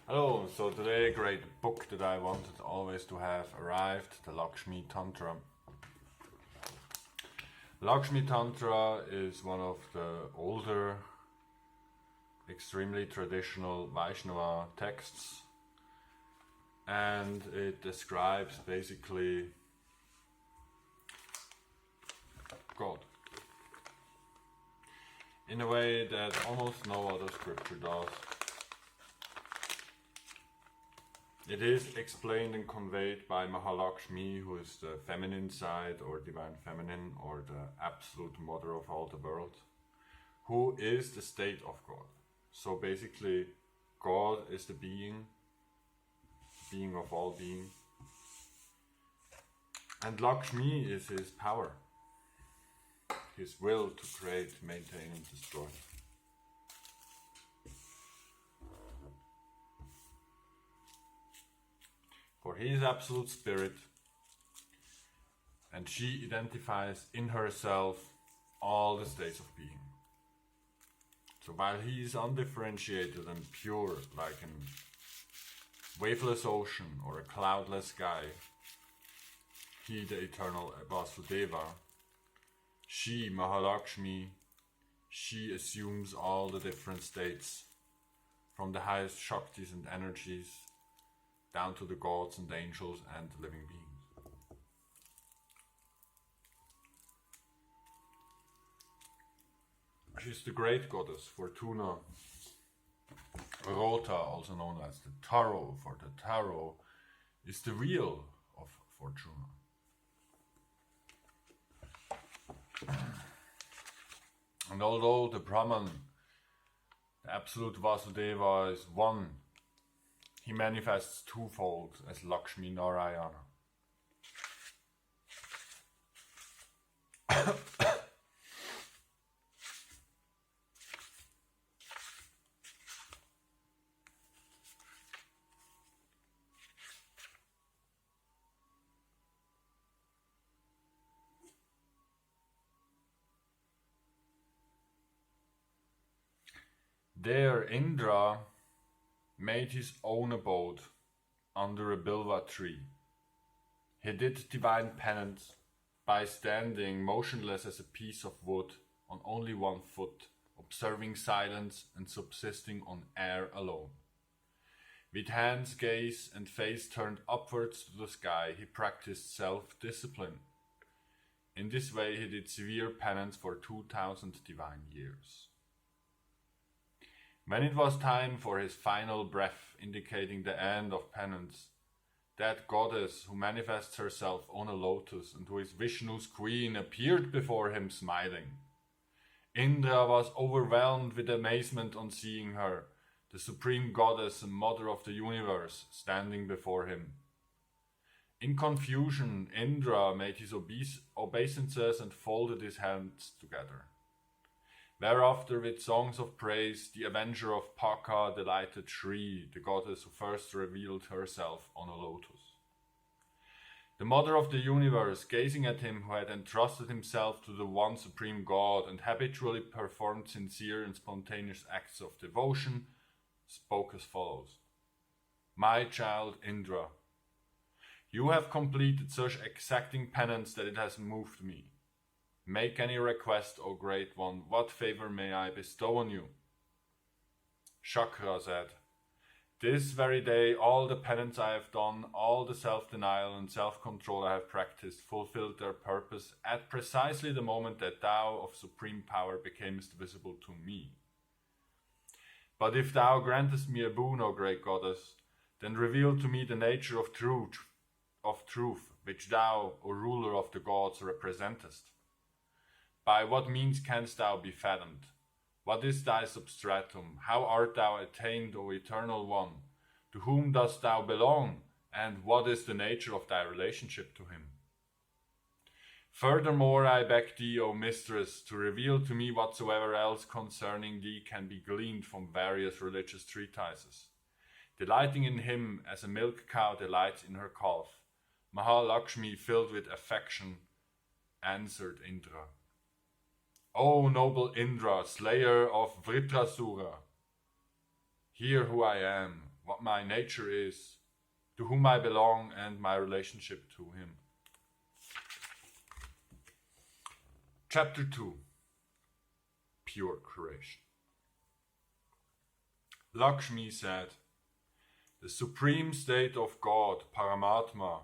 Hello, so today a great book that I wanted always to have arrived, the Lakshmi Tantra. Lakshmi Tantra is one of the older, extremely traditional Vaishnava texts, and it describes basically God in a way that almost no other scripture does. It is explained and conveyed by Mahalakshmi, who is the feminine side or divine feminine or the absolute mother of all the world, who is the state of God. So basically, God is the being of all being, and Lakshmi is his power, his will to create, maintain and destroy. For he is absolute spirit, and she identifies in herself all the states of being. So while he is undifferentiated and pure, like a waveless ocean or a cloudless sky, he, the eternal Vasudeva, she, Mahalakshmi, she assumes all the different states, from the highest Shaktis and energies, down to the gods and angels and the living beings. She is the great goddess Fortuna, Rota, also known as the Tarot, for the Tarot is the wheel of Fortuna. And although the Brahman, the absolute Vasudeva, is one, he manifests twofold as Lakshmi Narayana. There Indra made his own abode under a bilva tree. He did divine penance by standing motionless as a piece of wood on only one foot, observing silence and subsisting on air alone. With hands, gaze and face turned upwards to the sky, he practiced self-discipline. In this way he did severe penance for 2000 divine years. When it was time for his final breath, indicating the end of penance, that goddess who manifests herself on a lotus and who is Vishnu's queen appeared before him smiling. Indra was overwhelmed with amazement on seeing her, the supreme goddess and mother of the universe, standing before him. In confusion, Indra made his obeisances and folded his hands together. Whereafter, with songs of praise, the avenger of Paka delighted Shri, the goddess who first revealed herself on a lotus. The mother of the universe, gazing at him who had entrusted himself to the one supreme God and habitually performed sincere and spontaneous acts of devotion, spoke as follows. My child Indra, you have completed such exacting penance that it has moved me. Make any request, O Great One, what favor may I bestow on you? Shakra said, this very day all the penance I have done, all the self-denial and self-control I have practiced fulfilled their purpose at precisely the moment that thou of supreme power becamest visible to me. But if thou grantest me a boon, O great goddess, then reveal to me the nature of truth, which thou, O ruler of the gods, representest. By what means canst thou be fathomed? What is thy substratum? How art thou attained, O eternal one? To whom dost thou belong? And what is the nature of thy relationship to him? Furthermore, I beg thee, O mistress, to reveal to me whatsoever else concerning thee can be gleaned from various religious treatises. Delighting in him as a milk cow delights in her calf, Mahalakshmi, filled with affection, answered Indra. O noble Indra, slayer of Vritrasura, hear who I am, what my nature is, to whom I belong, and my relationship to him. Chapter 2. Pure Creation. Lakshmi said, the supreme state of God, Paramatma,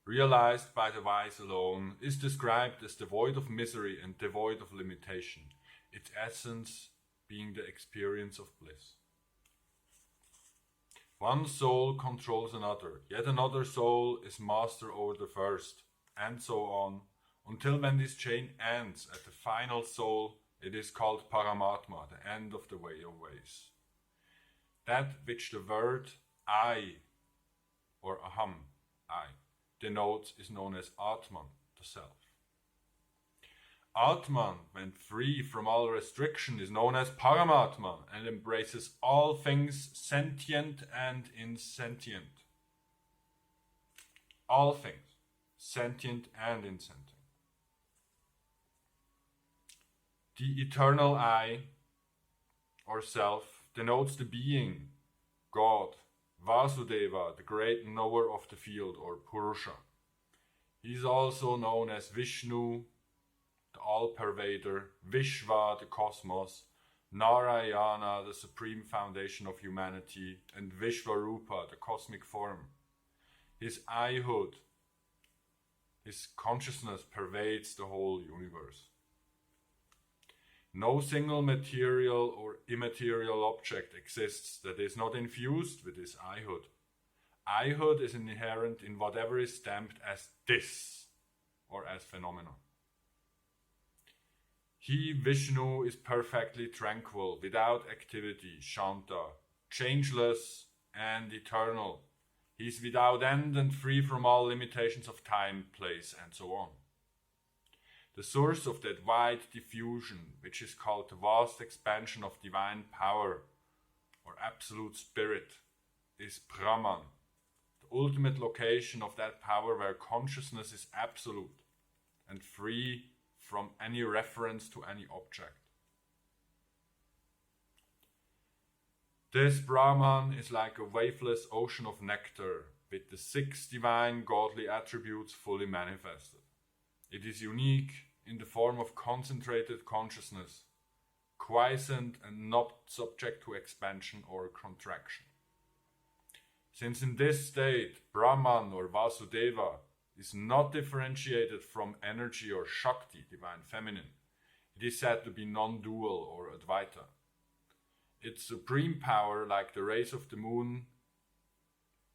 realized by the wise alone, is described as devoid of misery and devoid of limitation, its essence being the experience of bliss. One soul controls another, yet another soul is master over the first, and so on, until when this chain ends at the final soul, it is called Paramatma, the end of the way of ways. That which the word I, or Aham, I, denotes is known as Atman, the self. Atman, when free from all restriction, is known as Paramatma and embraces all things sentient and insentient. All things, sentient and insentient. The eternal I, or self, denotes the being, God, Vasudeva, the great knower of the field, or Purusha. He is also known as Vishnu, the all-pervader, Vishva, the cosmos, Narayana, the supreme foundation of humanity, and Vishvarupa, the cosmic form. His I-hood, his consciousness pervades the whole universe. No single material or immaterial object exists that is not infused with this I-hood. I-hood is inherent in whatever is stamped as this, or as phenomena. He, Vishnu, is perfectly tranquil, without activity, Shanta, changeless and eternal. He is without end and free from all limitations of time, place, and so on. The source of that wide diffusion, which is called the vast expansion of divine power, or absolute spirit, is Brahman, the ultimate location of that power where consciousness is absolute and free from any reference to any object. This Brahman is like a waveless ocean of nectar, with the 6 divine godly attributes fully manifested. It is unique in the form of concentrated consciousness, quiescent and not subject to expansion or contraction. Since in this state, Brahman or Vasudeva is not differentiated from energy or Shakti, divine feminine, it is said to be non-dual or Advaita. Its supreme power, like the rays of the moon,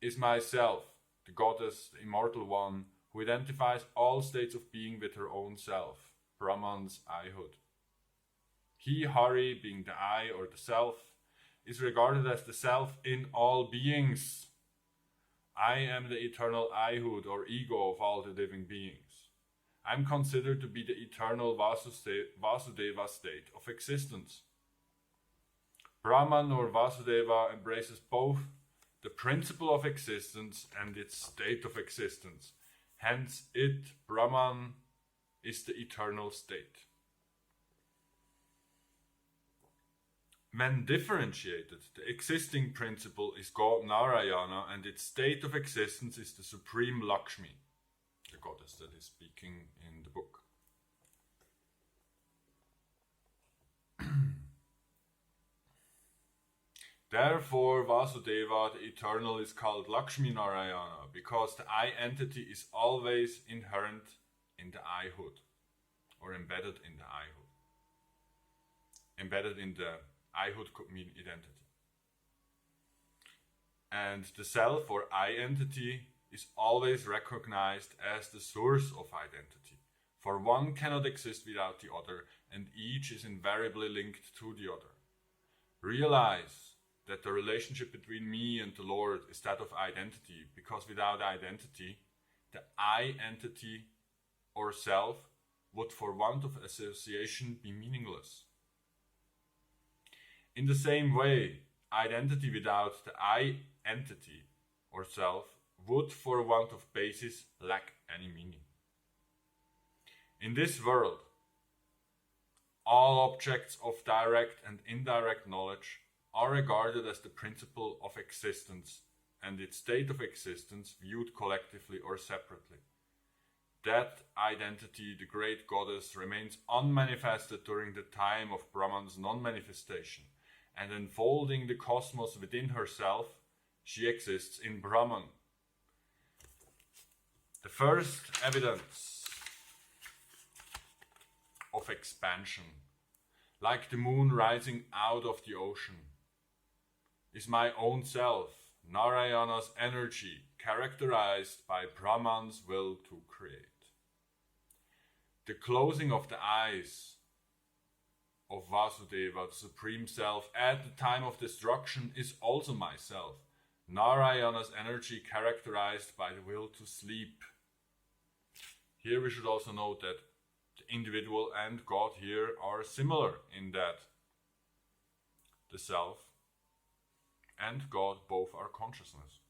is myself, the goddess, the immortal one, who identifies all states of being with her own self, Brahman's I-hood. He, Hari, being the I or the self, is regarded as the self in all beings. I am the eternal I-hood or ego of all the living beings. I am considered to be the eternal Vasudeva state of existence. Brahman or Vasudeva embraces both the principle of existence and its state of existence. Hence, it, Brahman, is the eternal state. When differentiated, the existing principle is God Narayana, and its state of existence is the supreme Lakshmi, the goddess that is speaking in the book. Therefore, Vasudeva, the eternal, is called Lakshmi Narayana, because the I entity is always inherent in the I-hood, or embedded in the I-hood. Embedded in the I-hood could mean identity. And the self, or I entity, is always recognized as the source of identity, for one cannot exist without the other, and each is invariably linked to the other. Realize that the relationship between me and the Lord is that of identity, because without identity, the I entity or self would, for want of association, be meaningless. In the same way, identity without the I entity or self would, for want of basis, lack any meaning. In this world, all objects of direct and indirect knowledge, are regarded as the principle of existence and its state of existence viewed collectively or separately. That identity, the great goddess, remains unmanifested during the time of Brahman's non-manifestation, and unfolding the cosmos within herself, she exists in Brahman. The first evidence of expansion, like the moon rising out of the ocean, is my own self, Narayana's energy, characterized by Brahman's will to create. The closing of the eyes of Vasudeva, the Supreme Self, at the time of destruction is also myself, Narayana's energy characterized by the will to sleep. Here we should also note that the individual and God here are similar in that the Self and God both are consciousness.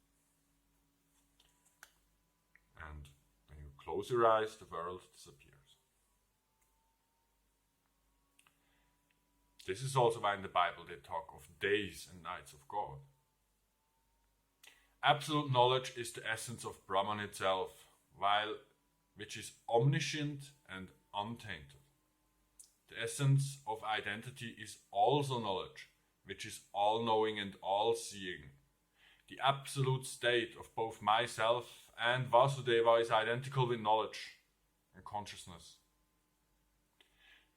And when you close your eyes, the world disappears. This is also why in the Bible they talk of days and nights of God. Absolute knowledge is the essence of Brahman itself, which is omniscient and untainted. The essence of identity is also knowledge, which is all-knowing and all-seeing. The absolute state of both myself and Vasudeva is identical with knowledge and consciousness.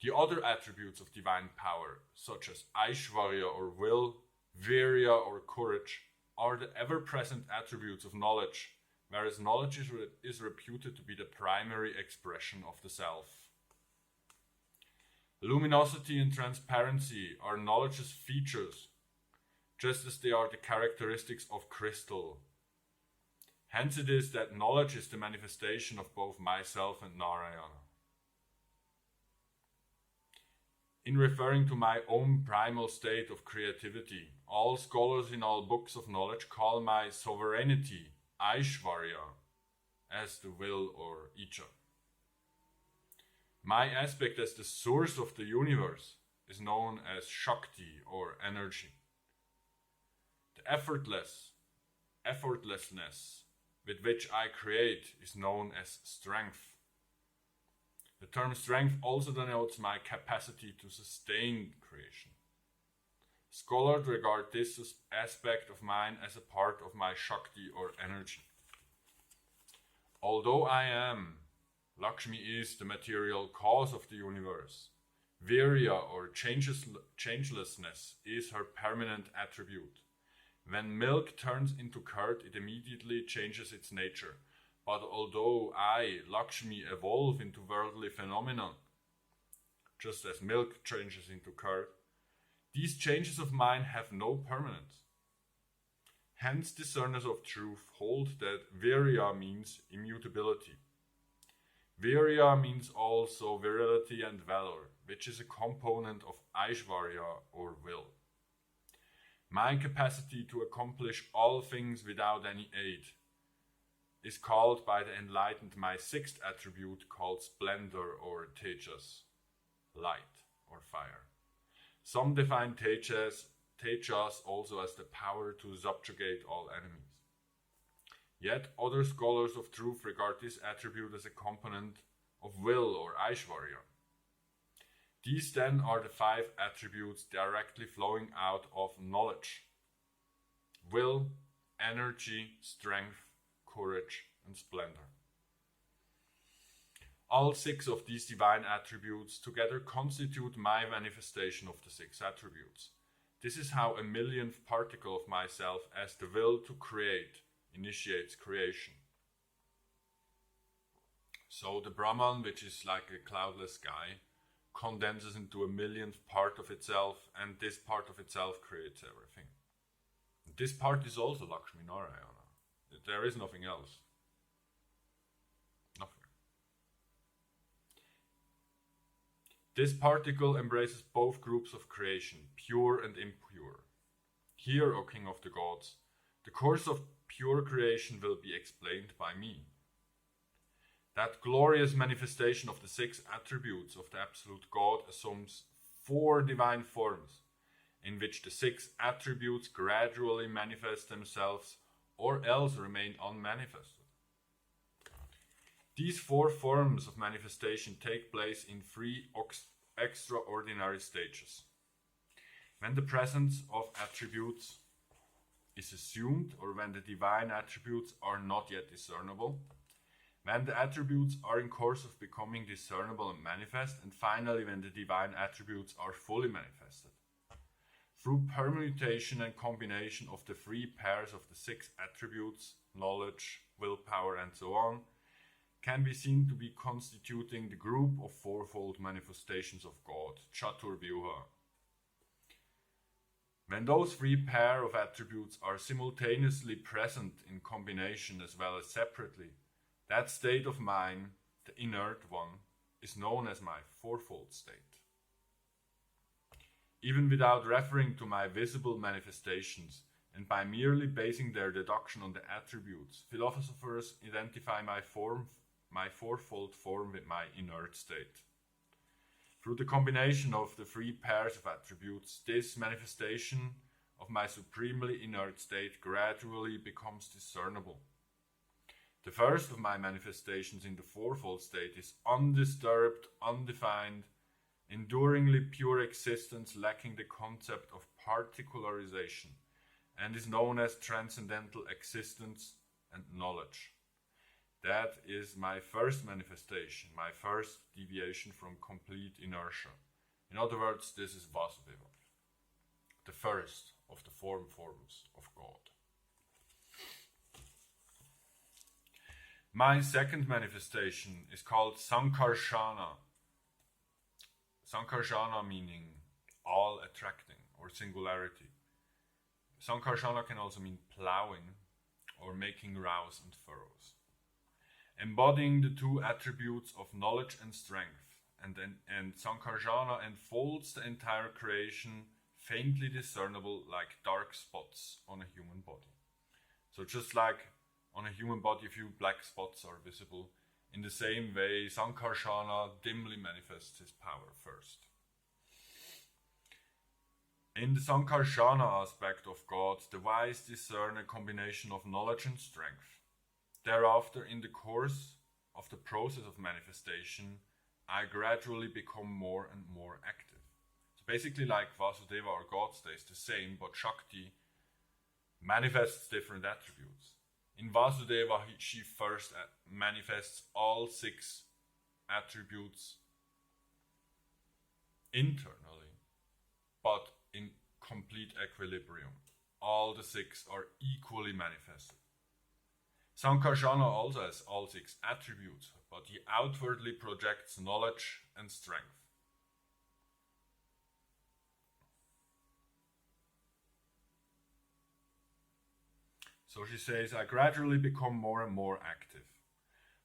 The other attributes of divine power, such as Aishwarya or will, Virya or courage, are the ever-present attributes of knowledge, whereas knowledge is reputed to be the primary expression of the self. Luminosity and transparency are knowledge's features, just as they are the characteristics of crystal. Hence it is that knowledge is the manifestation of both myself and Narayana. In referring to my own primal state of creativity, all scholars in all books of knowledge call my sovereignty Aishwarya, as the will or Icha. My aspect as the source of the universe is known as Shakti or energy. The effortlessness with which I create is known as strength. The term strength also denotes my capacity to sustain creation. Scholars regard this aspect of mine as a part of my Shakti or energy. Although I am, Lakshmi is the material cause of the universe. Virya or changelessness is her permanent attribute. When milk turns into curd, it immediately changes its nature. But although I, Lakshmi, evolve into worldly phenomena, just as milk changes into curd, these changes of mine have no permanence. Hence, discerners of truth hold that Virya means immutability. Virya means also virility and valor, which is a component of Aishwarya or will. My capacity to accomplish all things without any aid is called by the enlightened my sixth attribute called splendor or tejas, light or fire. Some define tejas also as the power to subjugate all enemies. Yet other scholars of truth regard this attribute as a component of will or Aishwarya. These then are the 5 attributes directly flowing out of knowledge: will, energy, strength, courage, and splendor. All 6 of these divine attributes together constitute my manifestation of the 6 attributes. This is how a millionth particle of myself as the will to create initiates creation. So the Brahman, which is like a cloudless sky, condenses into a millionth part of itself, and this part of itself creates everything. This part is also Lakshmi Narayana. There is nothing else. Nothing. This particle embraces both groups of creation, pure and impure. Here, O King of the Gods, the course of pure creation will be explained by me. That glorious manifestation of the 6 attributes of the Absolute God assumes 4 divine forms, in which the 6 attributes gradually manifest themselves or else remain unmanifested. These 4 forms of manifestation take place in 3 extraordinary stages. When the presence of attributes is assumed, or when the divine attributes are not yet discernible, when the attributes are in course of becoming discernible and manifest, and finally when the divine attributes are fully manifested. Through permutation and combination of the 3 pairs of the 6 attributes, knowledge, willpower, and so on, can be seen to be constituting the group of 4-fold manifestations of God, Chaturvyuha. When those 3 pair of attributes are simultaneously present in combination as well as separately, that state of mind, the inert one, is known as my 4-fold state. Even without referring to my visible manifestations, and by merely basing their deduction on the attributes, philosophers identify my 4-fold form with my inert state. Through the combination of the 3 pairs of attributes, this manifestation of my supremely inert state gradually becomes discernible. The first of my manifestations in the 4-fold state is undisturbed, undefined, enduringly pure existence lacking the concept of particularization, and is known as transcendental existence and knowledge. That is my first manifestation, my first deviation from complete inertia. In other words, this is Vasudeva, the first of the 4 forms of God. My second manifestation is called Sankarshana. Sankarshana meaning all attracting or singularity. Sankarshana can also mean plowing or making rows and furrows. Embodying the 2 attributes of knowledge and strength, and Sankarshana enfolds the entire creation, faintly discernible like dark spots on a human body. So just like on a human body, a few black spots are visible. In the same way, Sankarshana dimly manifests his power first. In the Sankarshana aspect of God, the wise discern a combination of knowledge and strength. Thereafter, in the course of the process of manifestation, I gradually become more and more active. So basically like Vasudeva or God stays the same, but Shakti manifests different attributes. In Vasudeva, she first manifests all 6 attributes internally, but in complete equilibrium. All the 6 are equally manifested. Sankarshana also has all 6 attributes, but he outwardly projects knowledge and strength. So she says, I gradually become more and more active.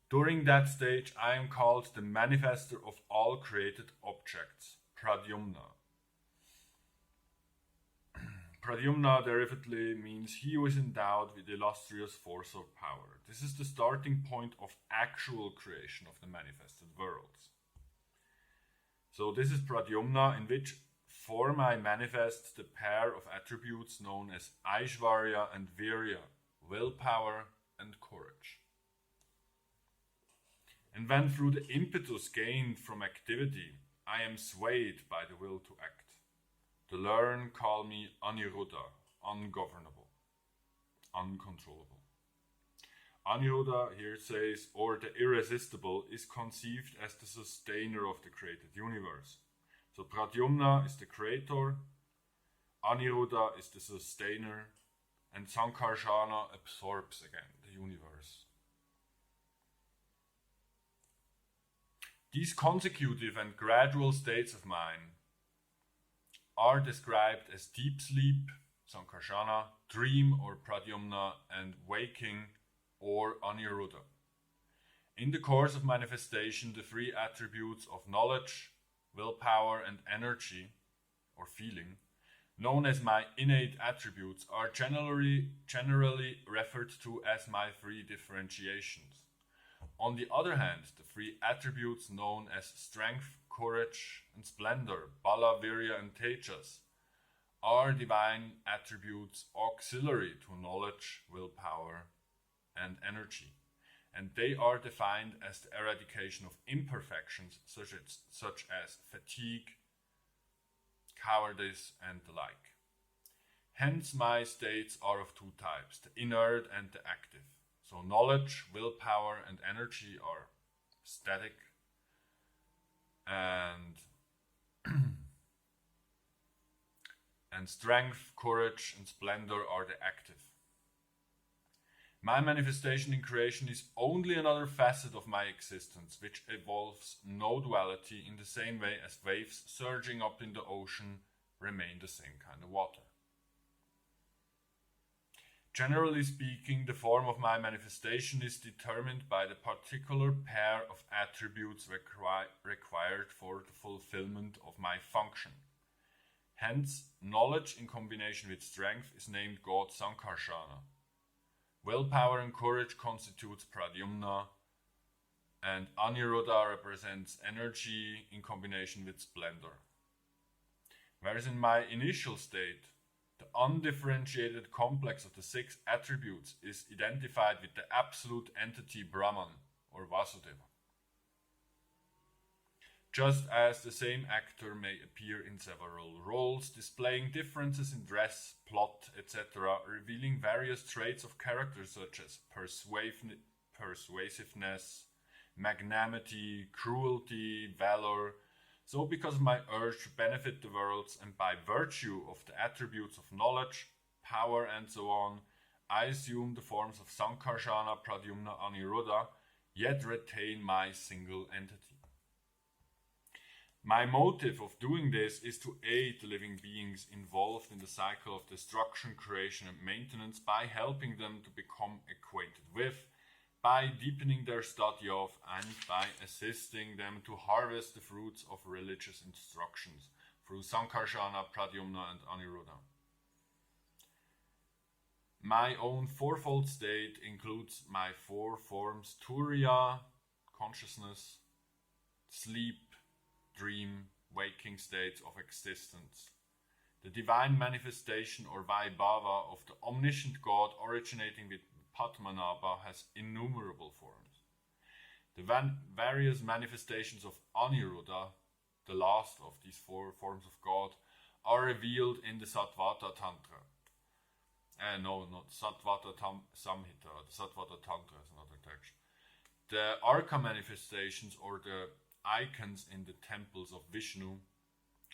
During that stage, I am called the manifester of all created objects, Pradyumna. Pradyumna derivatively means he who is endowed with illustrious force or power. This is the starting point of actual creation of the manifested worlds. So this is Pradyumna, in which form I manifest the pair of attributes known as Aishvarya and Virya, willpower and courage. And when through the impetus gained from activity, I am swayed by the will to act, the learn call me Aniruddha, ungovernable, uncontrollable. Aniruddha here says, or the irresistible, is conceived as the sustainer of the created universe. So Pradyumna is the creator, Aniruddha is the sustainer, and Sankarshana absorbs again the universe. These consecutive and gradual states of mind are described as deep sleep, Sankarshana, dream or Pradyumna, and waking or Aniruddha. In the course of manifestation, the 3 attributes of knowledge, willpower, and energy, or feeling, known as my innate attributes, are generally referred to as my 3 differentiations. On the other hand, the 3 attributes known as strength, courage, and splendor, Bala, Virya, and Tejas, are divine attributes auxiliary to knowledge, willpower, and energy, and they are defined as the eradication of imperfections such as fatigue, cowardice, and the like. Hence, my states are of two types, the inert and the active. So knowledge, willpower, and energy are static, and and strength, courage, and splendor are the active. My manifestation in creation is only another facet of my existence, which evolves no duality in the same way as waves surging up in the ocean remain the same kind of water. Generally speaking, the form of my manifestation is determined by the particular pair of attributes required for the fulfillment of my function. Hence, knowledge in combination with strength is named God Sankarshana. Willpower and courage constitutes Pradyumna, and Aniruddha represents energy in combination with splendor. Whereas in my initial state, the undifferentiated complex of the six attributes is identified with the absolute entity Brahman or Vasudeva. Just as the same actor may appear in several roles, displaying differences in dress, plot, etc., revealing various traits of character such as persuasiveness, magnanimity, cruelty, valor. So because of my urge to benefit the worlds and by virtue of the attributes of knowledge, power, and so on, I assume the forms of Sankarshana, Pradyumna, Aniruddha, yet retain my single entity. My motive of doing this is to aid the living beings involved in the cycle of destruction, creation, and maintenance by helping them to become acquainted with, by deepening their study of, and by assisting them to harvest the fruits of religious instructions through Sankarshana, Pradyumna, and Aniruddha. My own fourfold state includes my four forms: Turiya, consciousness, sleep, dream, waking states of existence. The divine manifestation or Vaibhava of the omniscient God originating with Padmanabha has innumerable forms. The various manifestations of Aniruddha, the last of these four forms of God, are revealed in the Sattvata Tantra. Not Sattvata Samhita. The Sattvata Tantra is another text. The Arca manifestations, or the icons in the temples of Vishnu,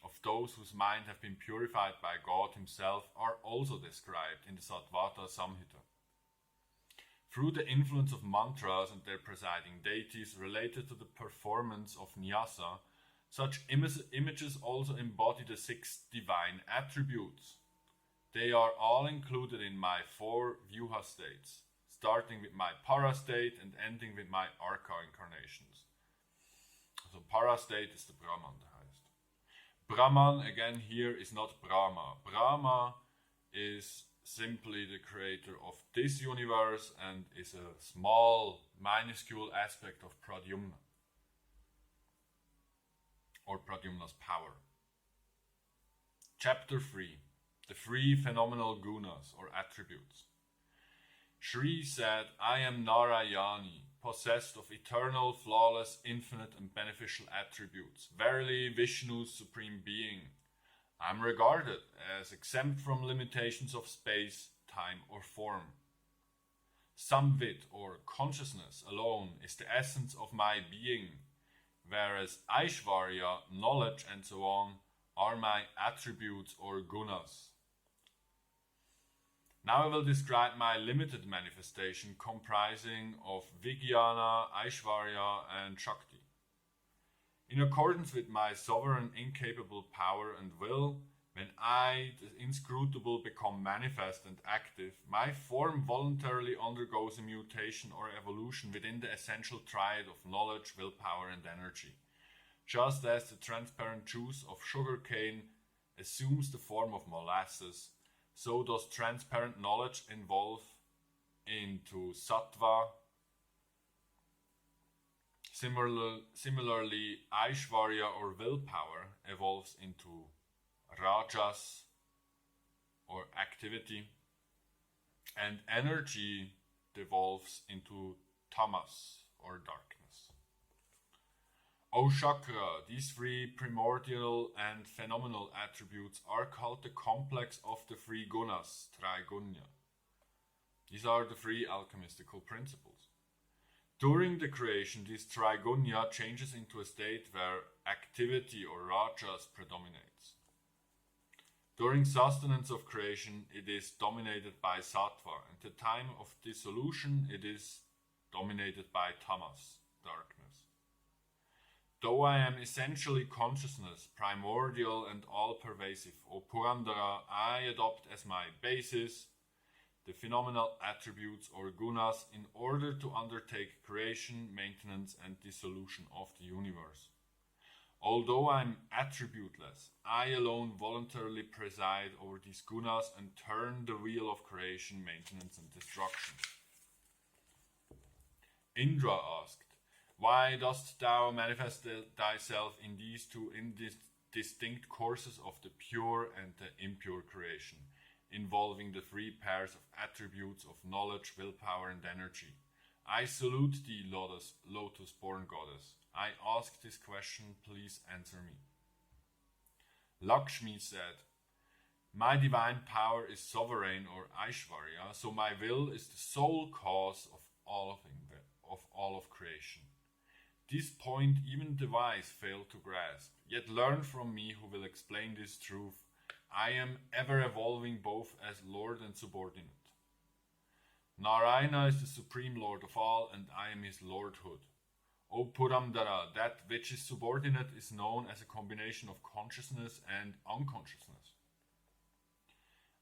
of those whose mind have been purified by God himself, are also described in the Sattvata Samhita. Through the influence of mantras and their presiding deities related to the performance of nyasa, such images also embody the six divine attributes. They are all included in my four Vyuha states, starting with my para state and ending with my Arca incarnations. So para state is the Brahman, the highest. Brahman, again here, is not Brahma. Brahma is simply the creator of this universe and is a small, minuscule aspect of Pradyumna, or Pradyumna's power. Chapter 3. The three phenomenal gunas, or attributes. Shri said, I am Narayani, possessed of eternal, flawless, infinite, and beneficial attributes. Verily, Vishnu's supreme being. I am regarded as exempt from limitations of space, time, or form. Samvit, or consciousness, alone is the essence of my being, whereas Aishvarya, knowledge, and so on, are my attributes or gunas. Now I will describe my limited manifestation comprising of Vijnana, Aishvarya, and Shakti. In accordance with my sovereign incapable power and will, when I, the inscrutable, become manifest and active, my form voluntarily undergoes a mutation or evolution within the essential triad of knowledge, willpower, and energy. Just as the transparent juice of sugarcane assumes the form of molasses, so does transparent knowledge evolve into sattva. Similarly, Aishvarya or willpower evolves into rajas, activity, and energy devolves into tamas, or darkness. O chakra, these three primordial and phenomenal attributes are called the complex of the three gunas, trigunya. These are the three alchemistical principles. During the creation, this trigunya changes into a state where activity or rajas predominates. During sustenance of creation, it is dominated by sattva, and at the time of dissolution, it is dominated by tamas, darkness. Though I am essentially consciousness, primordial and all-pervasive, O Purandara, I adopt as my basis the phenomenal attributes or gunas in order to undertake creation, maintenance and dissolution of the universe. Although I am attributeless, I alone voluntarily preside over these gunas and turn the wheel of creation, maintenance and destruction. Indra asked, why dost thou manifest thyself in these two distinct courses of the pure and the impure creation, involving the three pairs of attributes of knowledge, willpower and energy? I salute thee, lotus-born goddess. I ask this question, please answer me. Lakshmi said, my divine power is sovereign or Aishwarya, so my will is the sole cause of all of creation. This point even the wise fail to grasp, yet learn from me who will explain this truth. I am ever evolving both as Lord and subordinate. Narayana is the supreme Lord of all, and I am his lordhood. O Purandara, that which is subordinate is known as a combination of consciousness and unconsciousness.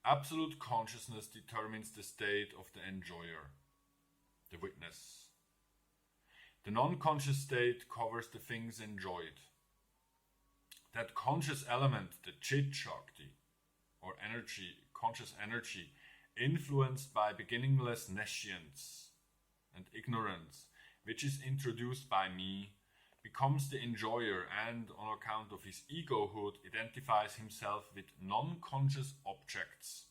Absolute consciousness determines the state of the enjoyer, the witness. The non-conscious state covers the things enjoyed. That conscious element, the Chit Shakti, or energy, conscious energy, influenced by beginningless nescience and ignorance, which is introduced by me, becomes the enjoyer and, on account of his egohood, identifies himself with non-conscious objects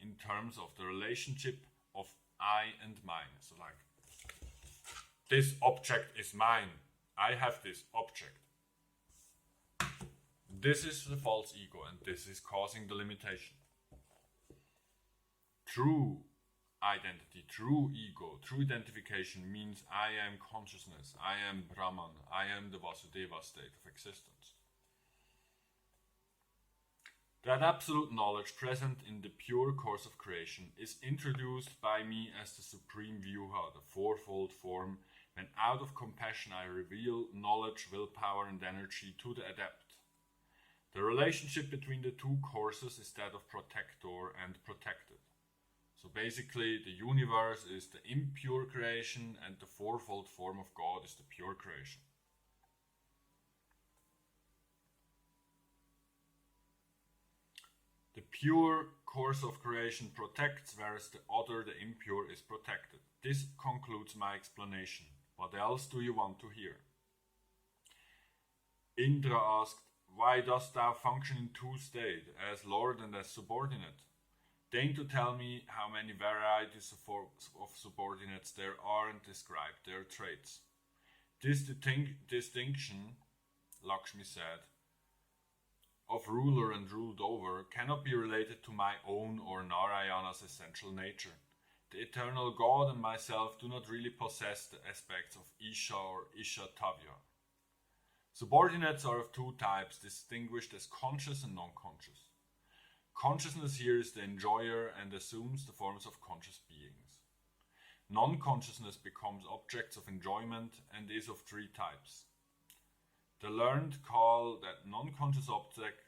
in terms of the relationship of I and mine. So like, this object is mine. I have this object. This is the false ego, and this is causing the limitation. True identity, true ego, true identification means I am consciousness, I am Brahman, I am the Vasudeva state of existence. That absolute knowledge present in the pure course of creation is introduced by me as the supreme Vyuha, the fourfold form, when out of compassion I reveal knowledge, willpower and energy to the adept. The relationship between the two courses is that of protector and protected. So basically the universe is the impure creation and the fourfold form of God is the pure creation. The pure course of creation protects, whereas the other, the impure, is protected. This concludes my explanation. What else do you want to hear? Indra asked, why dost thou function in two states, as Lord and as subordinate? Deign to tell me how many varieties of subordinates there are and describe their traits. This distinction, Lakshmi said, of ruler and ruled over cannot be related to my own or Narayana's essential nature. The eternal God and myself do not really possess the aspects of Isha or Ishatavya. Subordinates are of two types, distinguished as conscious and non-conscious. Consciousness here is the enjoyer and assumes the forms of conscious beings. Non-consciousness becomes objects of enjoyment and is of three types. The learned call that non-conscious objects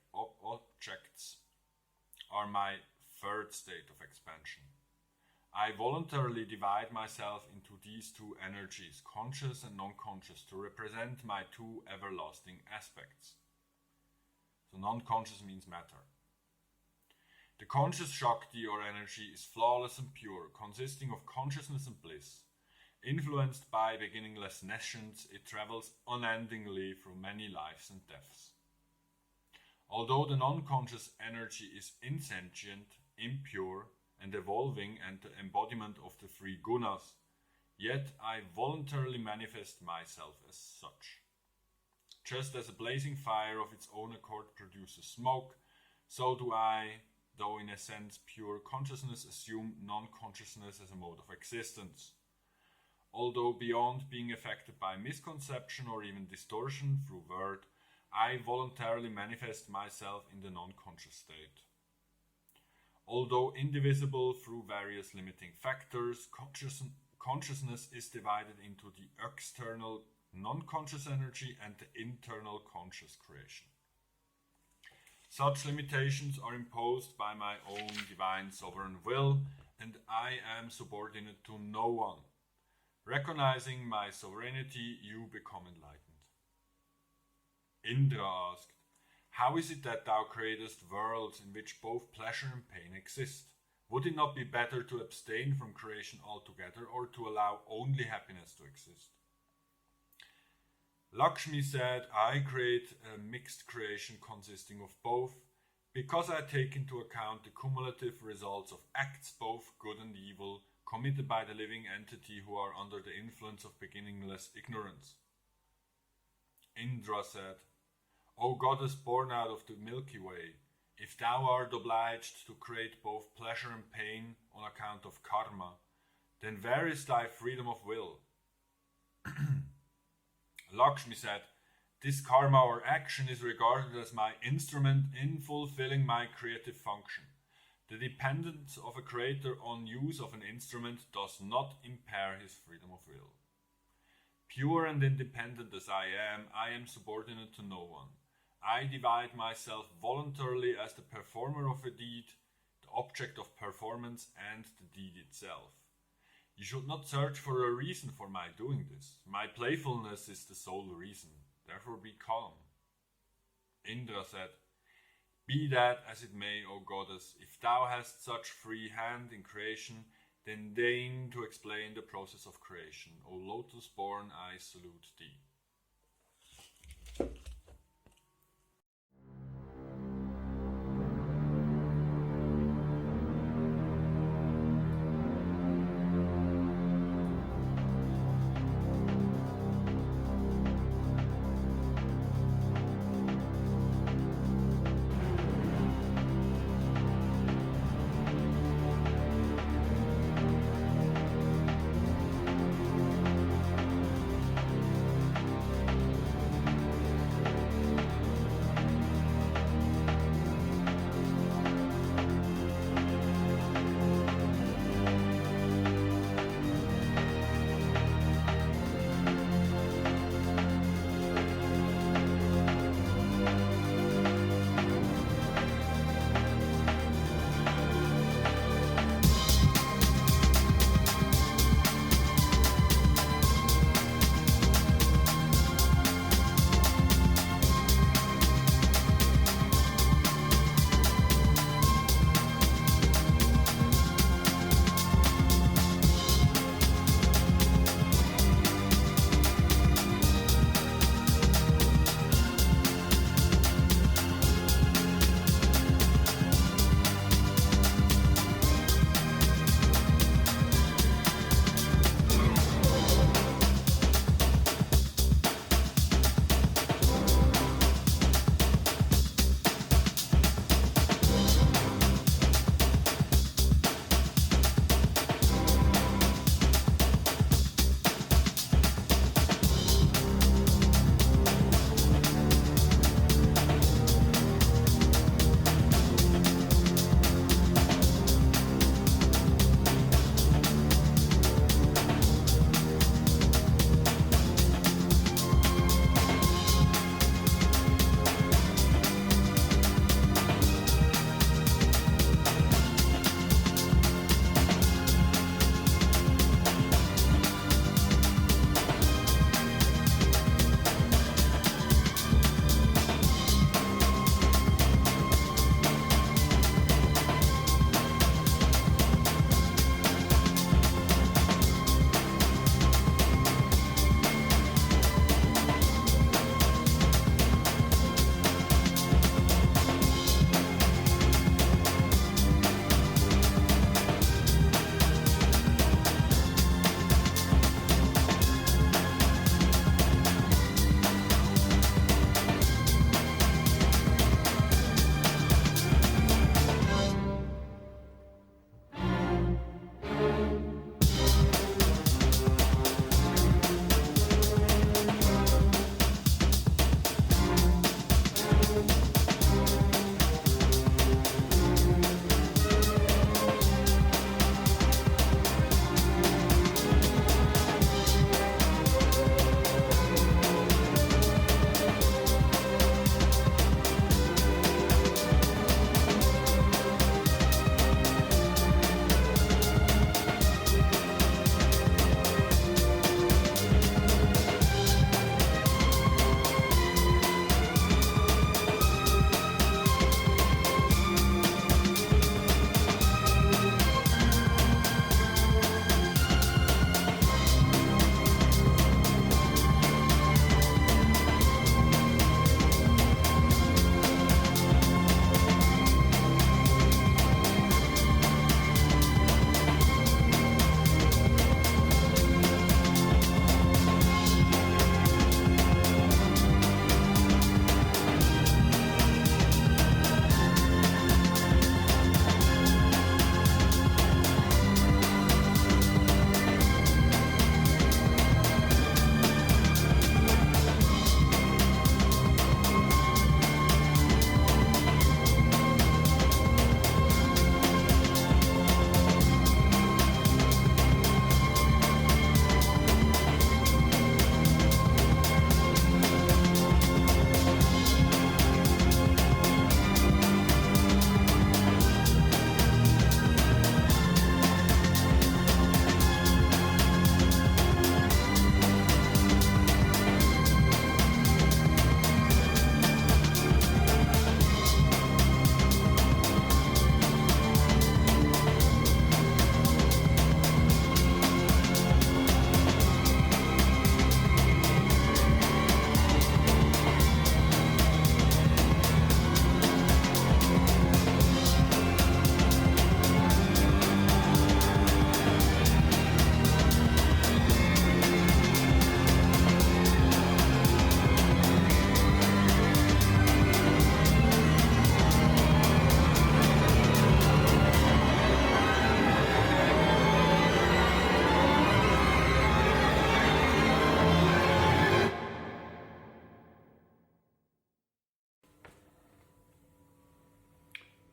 are my third state of expansion. I voluntarily divide myself into these two energies, conscious and non-conscious, to represent my two everlasting aspects. So non-conscious means matter. The conscious Shakti or energy is flawless and pure, consisting of consciousness and bliss. Influenced by beginningless nescience, it travels unendingly through many lives and deaths. Although the non-conscious energy is insentient, impure and evolving and the embodiment of the three gunas, yet I voluntarily manifest myself as such. Just as a blazing fire of its own accord produces smoke, so do I, though in a sense pure consciousness, assume non-consciousness as a mode of existence. Although beyond being affected by misconception or even distortion through word, I voluntarily manifest myself in the non-conscious state. Although indivisible through various limiting factors, consciousness is divided into the external non-conscious energy and the internal conscious creation. Such limitations are imposed by my own divine sovereign will, and I am subordinate to no one. Recognizing my sovereignty, you become enlightened. Indra asked, how is it that thou createst worlds in which both pleasure and pain exist? Would it not be better to abstain from creation altogether, or to allow only happiness to exist? Lakshmi said, I create a mixed creation consisting of both, because I take into account the cumulative results of acts, both good and evil, committed by the living entity who are under the influence of beginningless ignorance. Indra said, O goddess born out of the Milky Way, if thou art obliged to create both pleasure and pain on account of karma, then where is thy freedom of will? Lakshmi said, this karma or action is regarded as my instrument in fulfilling my creative function. The dependence of a creator on use of an instrument does not impair his freedom of will. Pure and independent as I am subordinate to no one. I divide myself voluntarily as the performer of a deed, the object of performance, and the deed itself. You should not search for a reason for my doing this. My playfulness is the sole reason. Therefore be calm. Indra said, be that as it may, O goddess, if thou hast such free hand in creation, then deign to explain the process of creation. O lotus-born, I salute thee.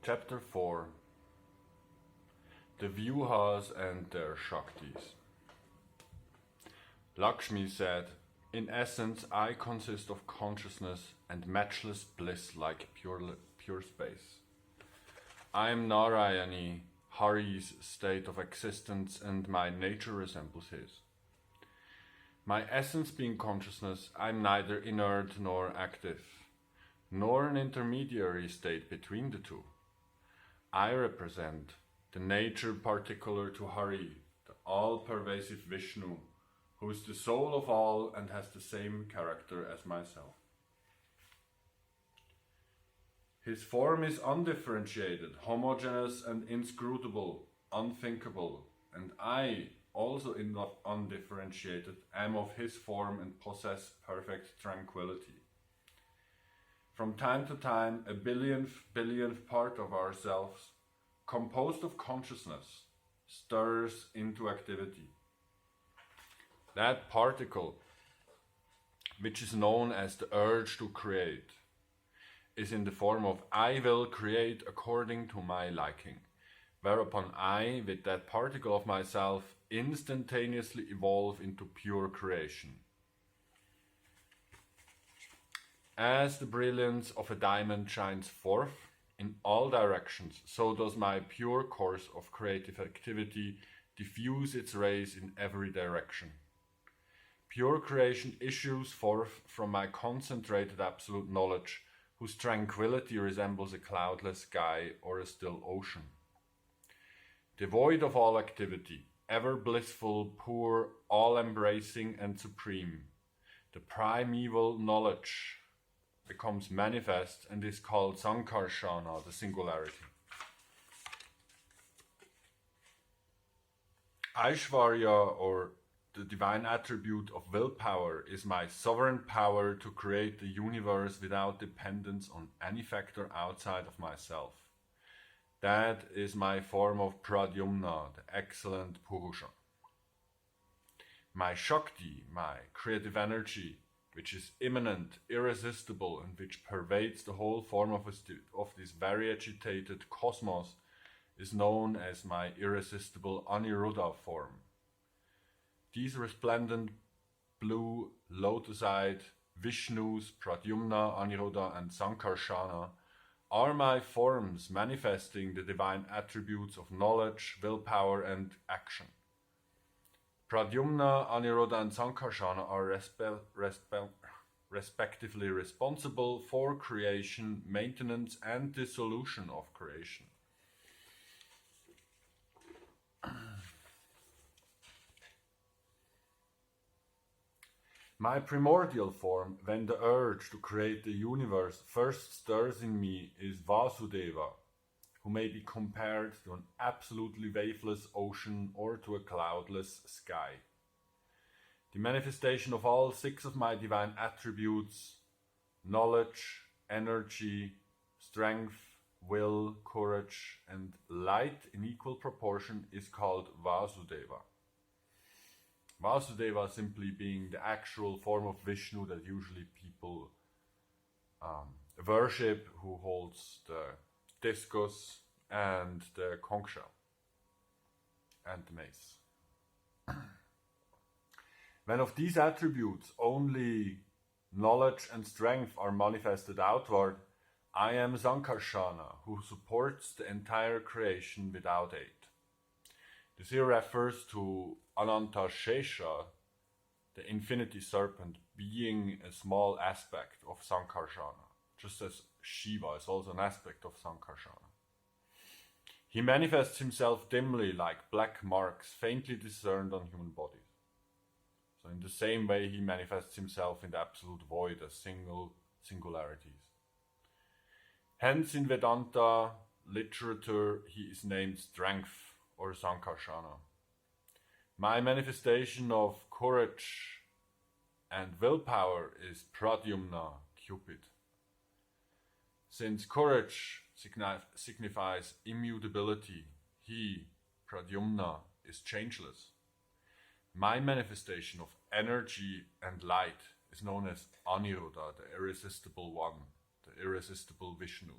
Chapter 4. The Vyuhas and their Shaktis. Lakshmi said, "In essence, I consist of consciousness and matchless bliss like pure space. I am Narayani, Hari's state of existence, and my nature resembles his. My essence being consciousness, I am neither inert nor active, nor an intermediary state between the two. I represent the nature particular to Hari, the all-pervasive Vishnu, who is the soul of all and has the same character as myself. His form is undifferentiated, homogeneous and inscrutable, unthinkable, and I, also undifferentiated, am of his form and possess perfect tranquility. From time to time, a billionth part of ourselves, composed of consciousness, stirs into activity. That particle, which is known as the urge to create, is in the form of I will create according to my liking, whereupon I, with that particle of myself, instantaneously evolve into pure creation. As the brilliance of a diamond shines forth in all directions, so does my pure course of creative activity diffuse its rays in every direction. Pure creation issues forth from my concentrated absolute knowledge, whose tranquility resembles a cloudless sky or a still ocean. Devoid of all activity, ever blissful, pure, all-embracing and supreme, the primeval knowledge becomes manifest and is called Sankarshana, the singularity. Aishvarya, or the divine attribute of willpower, is my sovereign power to create the universe without dependence on any factor outside of myself. That is my form of Pradyumna, the excellent Purusha. My Shakti, my creative energy, which is immanent, irresistible, and which pervades the whole form of this very agitated cosmos, is known as my irresistible Aniruddha form. These resplendent blue lotus-eyed Vishnus, Pradyumna, Aniruddha, and Sankarshana are my forms manifesting the divine attributes of knowledge, willpower, and action. Pradyumna, Aniruddha, and Sankarshana are respectively responsible for creation, maintenance, and dissolution of creation. My primordial form, when the urge to create the universe first stirs in me, is Vasudeva, who may be compared to an absolutely waveless ocean or to a cloudless sky. The manifestation of all 6 of my divine attributes, knowledge, energy, strength, will, courage, and light in equal proportion, is called Vasudeva. Vasudeva simply being the actual form of Vishnu that usually people worship, who holds the discus and the conch shell and the mace. When of these attributes only knowledge and strength are manifested outward, I am Sankarshana, who supports the entire creation without aid. This here refers to Ananta Shesha, the infinity serpent, being a small aspect of Sankarshana, just as Shiva is also an aspect of Sankarshana. He manifests himself dimly like black marks faintly discerned on human bodies. So in the same way he manifests himself in the absolute void as singularities. Hence in Vedanta literature he is named strength or Sankarshana. My manifestation of courage and willpower is Pradyumna, Cupid. Since courage signifies immutability, he, Pradyumna, is changeless. My manifestation of energy and light is known as Aniruddha, the irresistible one, the irresistible Vishnu.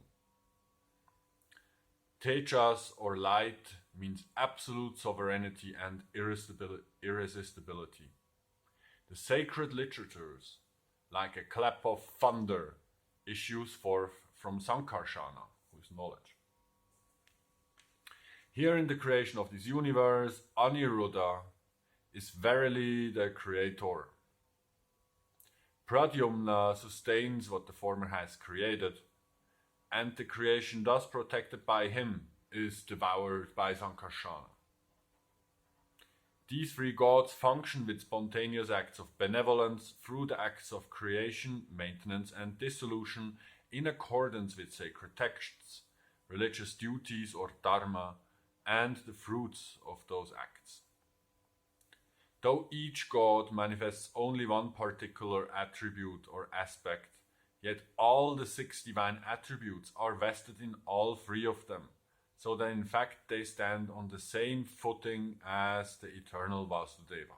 Tejas or light means absolute sovereignty and irresistibility. The sacred literatures, like a clap of thunder, issues forth from Sankarshana, who is knowledge. Here in the creation of this universe, Aniruddha is verily the creator. Pradyumna sustains what the former has created, and the creation thus protected by him is devoured by Sankarshana. These three gods function with spontaneous acts of benevolence through the acts of creation, maintenance, and dissolution in accordance with sacred texts, religious duties or dharma, and the fruits of those acts. Though each god manifests only one particular attribute or aspect, yet all the 6 divine attributes are vested in all 3 of them, so that in fact they stand on the same footing as the eternal Vasudeva.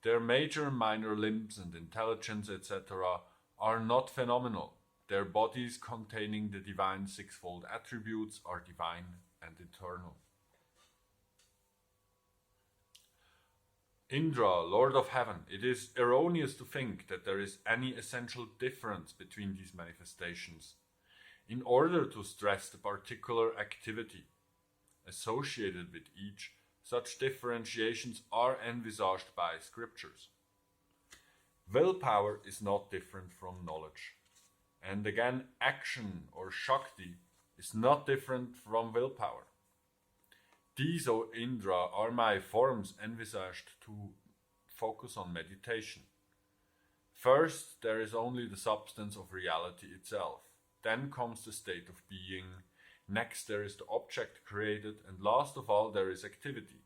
Their major and minor limbs and intelligence, etc., are not phenomenal. Their bodies containing the divine 6-fold attributes are divine and eternal. Indra, Lord of Heaven, it is erroneous to think that there is any essential difference between these manifestations. In order to stress the particular activity associated with each, such differentiations are envisaged by scriptures. Willpower is not different from knowledge. And again, action or Shakti is not different from willpower. These, O Indra, are my forms envisaged to focus on meditation. First, there is only the substance of reality itself. Then comes the state of being. Next, there is the object created. And last of all, there is activity.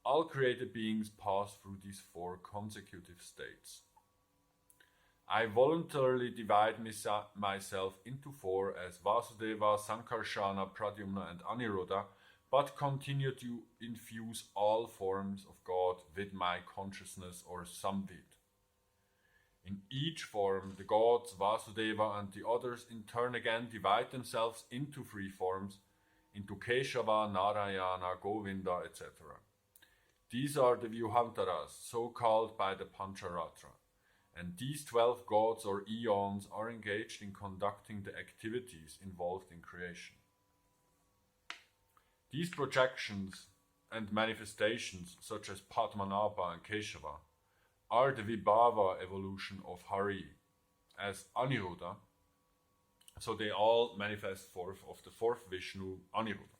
All created beings pass through these 4 consecutive states. I voluntarily divide myself into 4 as Vasudeva, Sankarshana, Pradyumna, and Aniruddha, but continue to infuse all forms of God with my consciousness or samvid. In each form, the gods Vasudeva and the others in turn again divide themselves into 3 forms, into Keshava, Narayana, Govinda, etc. These are the Vyuhantaras, so called by the Pancharatra, and these 12 gods or eons are engaged in conducting the activities involved in creation. These projections and manifestations, such as Padmanabha and Keshava, are the Vibhava evolution of Hari as Aniruddha, so they all manifest forth of the 4th Vishnu, Aniruddha.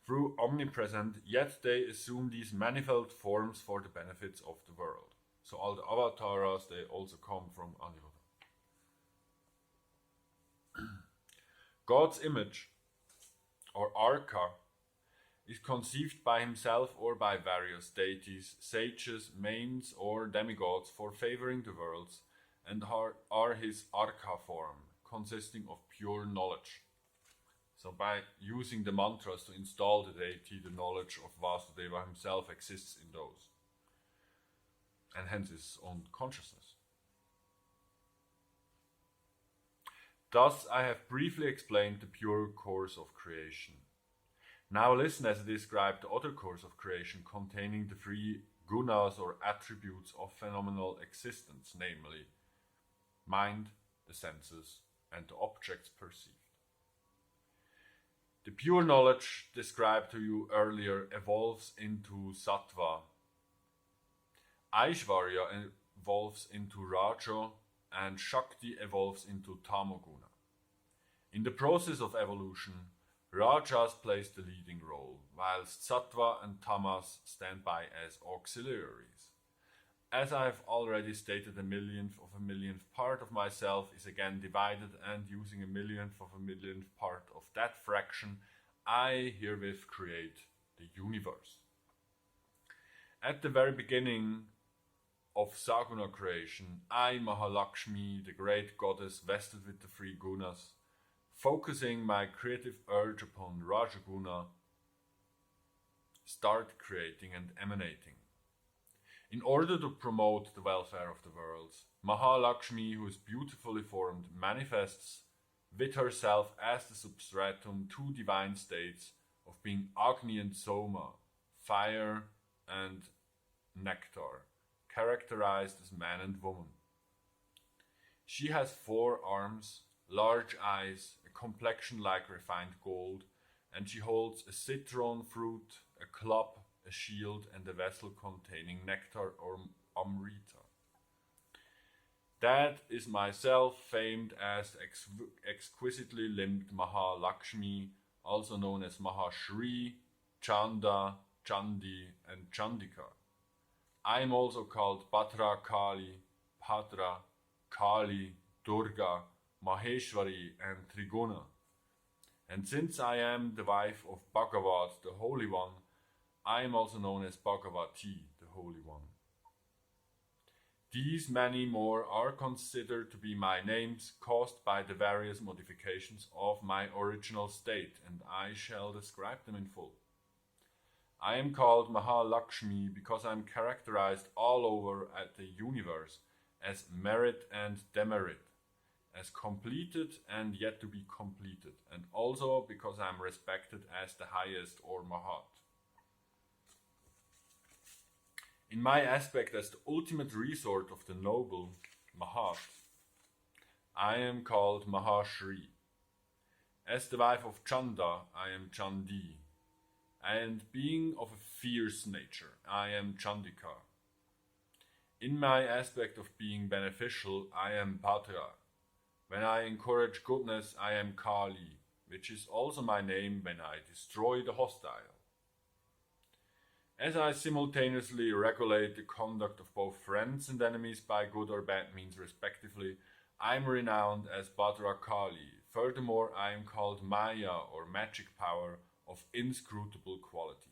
Through omnipresent, yet they assume these manifold forms for the benefits of the world. So all the avatars, they also come from Aniruddha. God's image, or arka, is conceived by himself or by various deities, sages, manes, or demigods for favoring the worlds, and are his arka form, consisting of pure knowledge. So by using the mantras to install the deity, the knowledge of Vasudeva himself exists in those, and hence his own consciousness. Thus I have briefly explained the pure course of creation. Now listen as I describe the other course of creation containing the 3 gunas or attributes of phenomenal existence, namely mind, the senses, and the objects perceived. The pure knowledge described to you earlier evolves into sattva. Aishvarya evolves into raja, and Shakti evolves into tamoguna. In the process of evolution, rajas plays the leading role, whilst sattva and tamas stand by as auxiliaries. As I have already stated, 1/1000th of a millionth part of myself is again divided, and using 1/1000th of a millionth part of that fraction, I herewith create the universe. At the very beginning of Saguna creation, I, Mahalakshmi, the great goddess vested with the 3 gunas, focusing my creative urge upon Rajaguna, start creating and emanating. In order to promote the welfare of the worlds, Mahalakshmi, who is beautifully formed, manifests with herself as the substratum, two divine states of being Agni and Soma, fire and nectar, characterized as man and woman. She has 4 arms, large eyes, a complexion like refined gold, and she holds a citron fruit, a club, a shield, and a vessel containing nectar or amrita. That is myself, famed as the exquisitely limbed Lakshmi, also known as Mahashri, Chanda, Chandi, and Chandika. I am also called Bhadra Kali, Bhadra, Kali, Durga, Maheshwari, and Triguna. And since I am the wife of Bhagavat, the Holy One, I am also known as Bhagavati, the Holy One. These many more are considered to be my names caused by the various modifications of my original state, and I shall describe them in full. I am called Mahalakshmi because I am characterized all over at the universe as merit and demerit, as completed and yet to be completed, and also because I am respected as the highest or Mahat. In my aspect as the ultimate resort of the noble Mahat, I am called Mahashri. As the wife of Chanda, I am Chandi, and being of a fierce nature, I am Chandika. In my aspect of being beneficial, I am Bhadra. When I encourage goodness, I am Kali, which is also my name when I destroy the hostile. As I simultaneously regulate the conduct of both friends and enemies by good or bad means respectively, I am renowned as Bhadra Kali. Furthermore, I am called Maya or magic power of inscrutable qualities.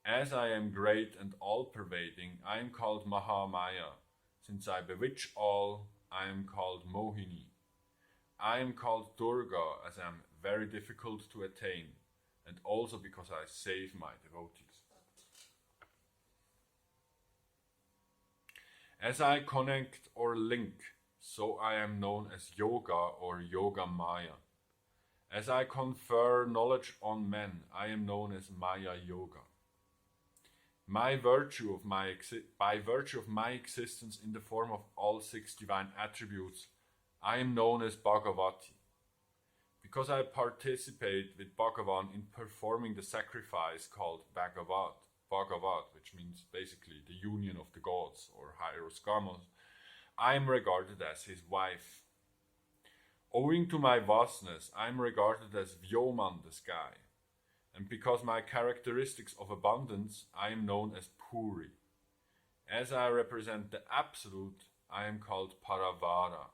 As I am great and all-pervading, I am called Mahamaya. Since I bewitch all, I am called Mohini. I am called Durga as I am very difficult to attain, and also because I save my devotees. As I connect or link, so I am known as Yoga or Yoga Maya. As I confer knowledge on men, I am known as Maya Yoga. By virtue of my existence in the form of all 6 divine attributes, I am known as Bhagavati. Because I participate with Bhagavan in performing the sacrifice called Bhagavat, which means basically the union of the gods or hieros karmas, I am regarded as his wife. Owing to my vastness, I am regarded as Vyoman, the sky. And because my characteristics of abundance, I am known as Puri. As I represent the Absolute, I am called Paravara.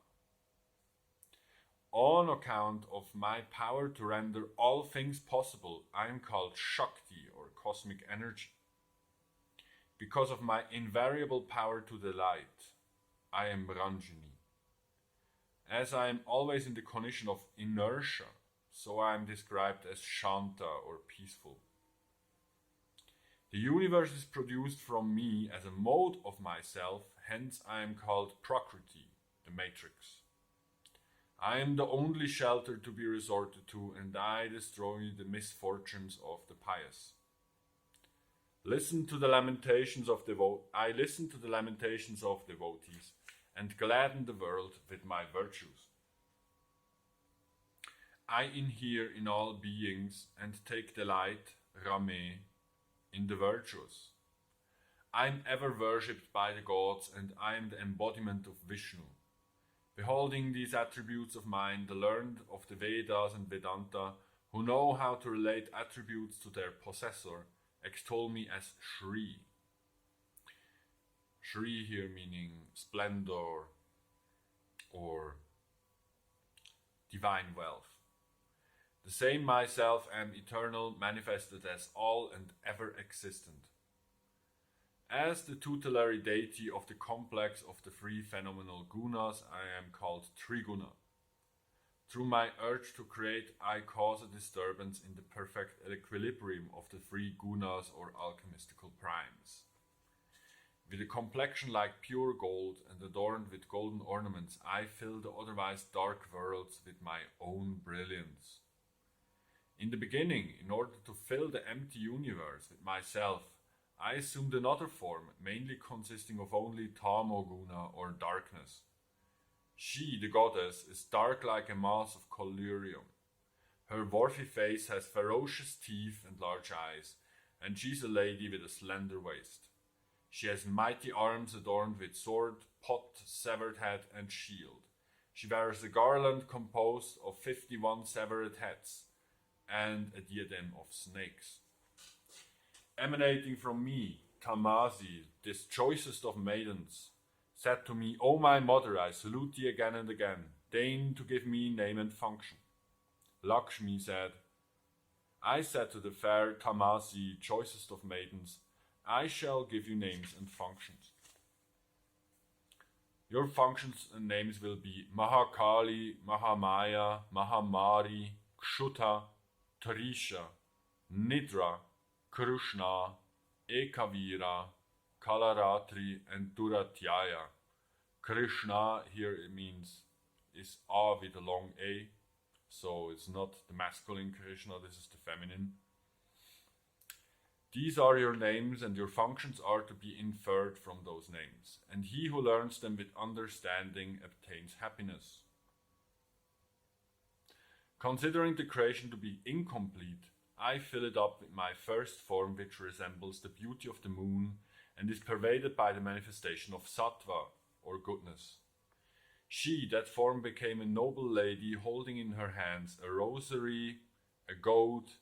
On account of my power to render all things possible, I am called Shakti or cosmic energy. Because of my invariable power to delight, I am Ranjini. As I am always in the condition of inertia, so I am described as Shanta or peaceful. The universe is produced from me as a mode of myself, hence I am called Prakriti, the matrix. I am the only shelter to be resorted to, and I destroy the misfortunes of the pious. I listen to the lamentations of devotees, and gladden the world with my virtues. I inhere in all beings and take delight, Rame, in the virtuous. I am ever worshipped by the gods, and I am the embodiment of Vishnu. Beholding these attributes of mine, the learned of the Vedas and Vedanta, who know how to relate attributes to their possessor, extol me as Shri. Shri here meaning splendor or divine wealth. The same myself am eternal, manifested as all and ever existent. As the tutelary deity of the complex of the 3 phenomenal gunas, I am called Triguna. Through my urge to create, I cause a disturbance in the perfect equilibrium of the 3 gunas or alchemistical primes. With a complexion like pure gold and adorned with golden ornaments, I fill the otherwise dark worlds with my own brilliance. In the beginning, in order to fill the empty universe with myself, I assumed another form, mainly consisting of only tamoguna or darkness. She, the goddess, is dark like a mass of collyrium. Her dwarfy face has ferocious teeth and large eyes, and she's a lady with a slender waist. She has mighty arms adorned with sword, pot, severed head, and shield. She wears a garland composed of 51 severed heads, and a diadem of snakes. Emanating from me, Tamasi, this choicest of maidens, said to me, O my mother, I salute thee again and again. Deign to give me name and function. Lakshmi said, I said to the fair Tamasi, choicest of maidens, I shall give you names and functions. Your functions and names will be Mahakali, Mahamaya, Mahamari, Kshuta, Tarisha, Nidra, Krishna, Ekavira, Kalaratri, and Duratyaya. Krishna here it means is A with a long A, so it's not the masculine Krishna, this is the feminine. These are your names, and your functions are to be inferred from those names, and he who learns them with understanding obtains happiness. Considering the creation to be incomplete, I fill it up with my first form, which resembles the beauty of the moon and is pervaded by the manifestation of sattva, or goodness. She, that form, became a noble lady holding in her hands a rosary, a goat,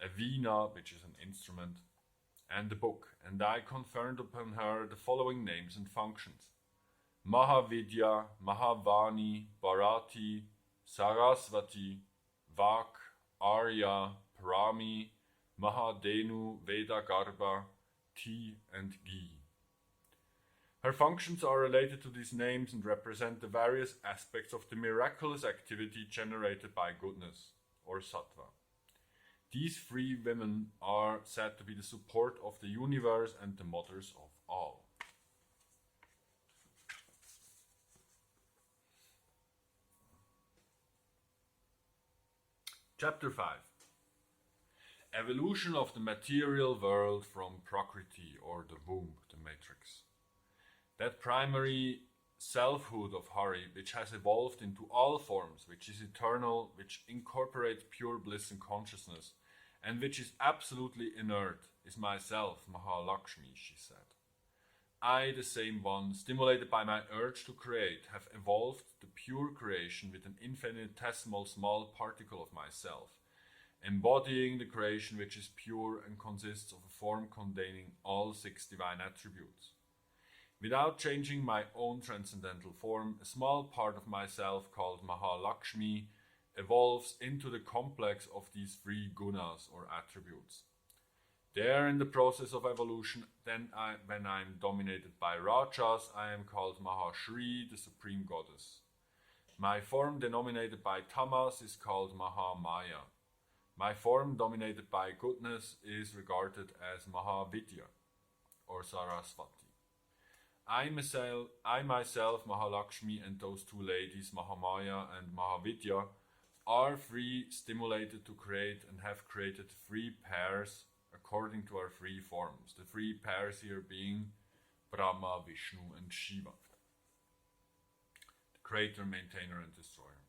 a veena, which is an instrument, and a book, and I conferred upon her the following names and functions: Mahavidya, Mahavani, Bharati, Sarasvati, Vak, Arya, Parami, Mahadenu, Vedagarbha, Ti, and Gi. Her functions are related to these names and represent the various aspects of the miraculous activity generated by goodness, or sattva. These three women are said to be the support of the universe and the mothers of all. Chapter 5. Evolution of the material world from Prakriti, or the womb, the matrix. That primary selfhood of Hari, which has evolved into all forms, which is eternal, which incorporates pure bliss and consciousness, and which is absolutely inert, is myself, Mahalakshmi, she said. I, the same one, stimulated by my urge to create, have evolved the pure creation with an infinitesimal small particle of myself, embodying the creation which is pure and consists of a form containing all 6 divine attributes. Without changing my own transcendental form, a small part of myself called Mahalakshmi evolves into the complex of these 3 gunas or attributes. There, in the process of evolution, when I am dominated by Rajas, I am called Mahashri, the supreme goddess. My form denominated by Tamas is called Mahamaya. My form dominated by goodness is regarded as Mahavidya, or Sarasvati. I myself, Mahalakshmi, and those 2 ladies, Mahamaya and Mahavidya, are 3 stimulated to create and have created 3 pairs according to our 3 forms. The 3 pairs here being Brahma, Vishnu, and Shiva, the creator, maintainer, and destroyer.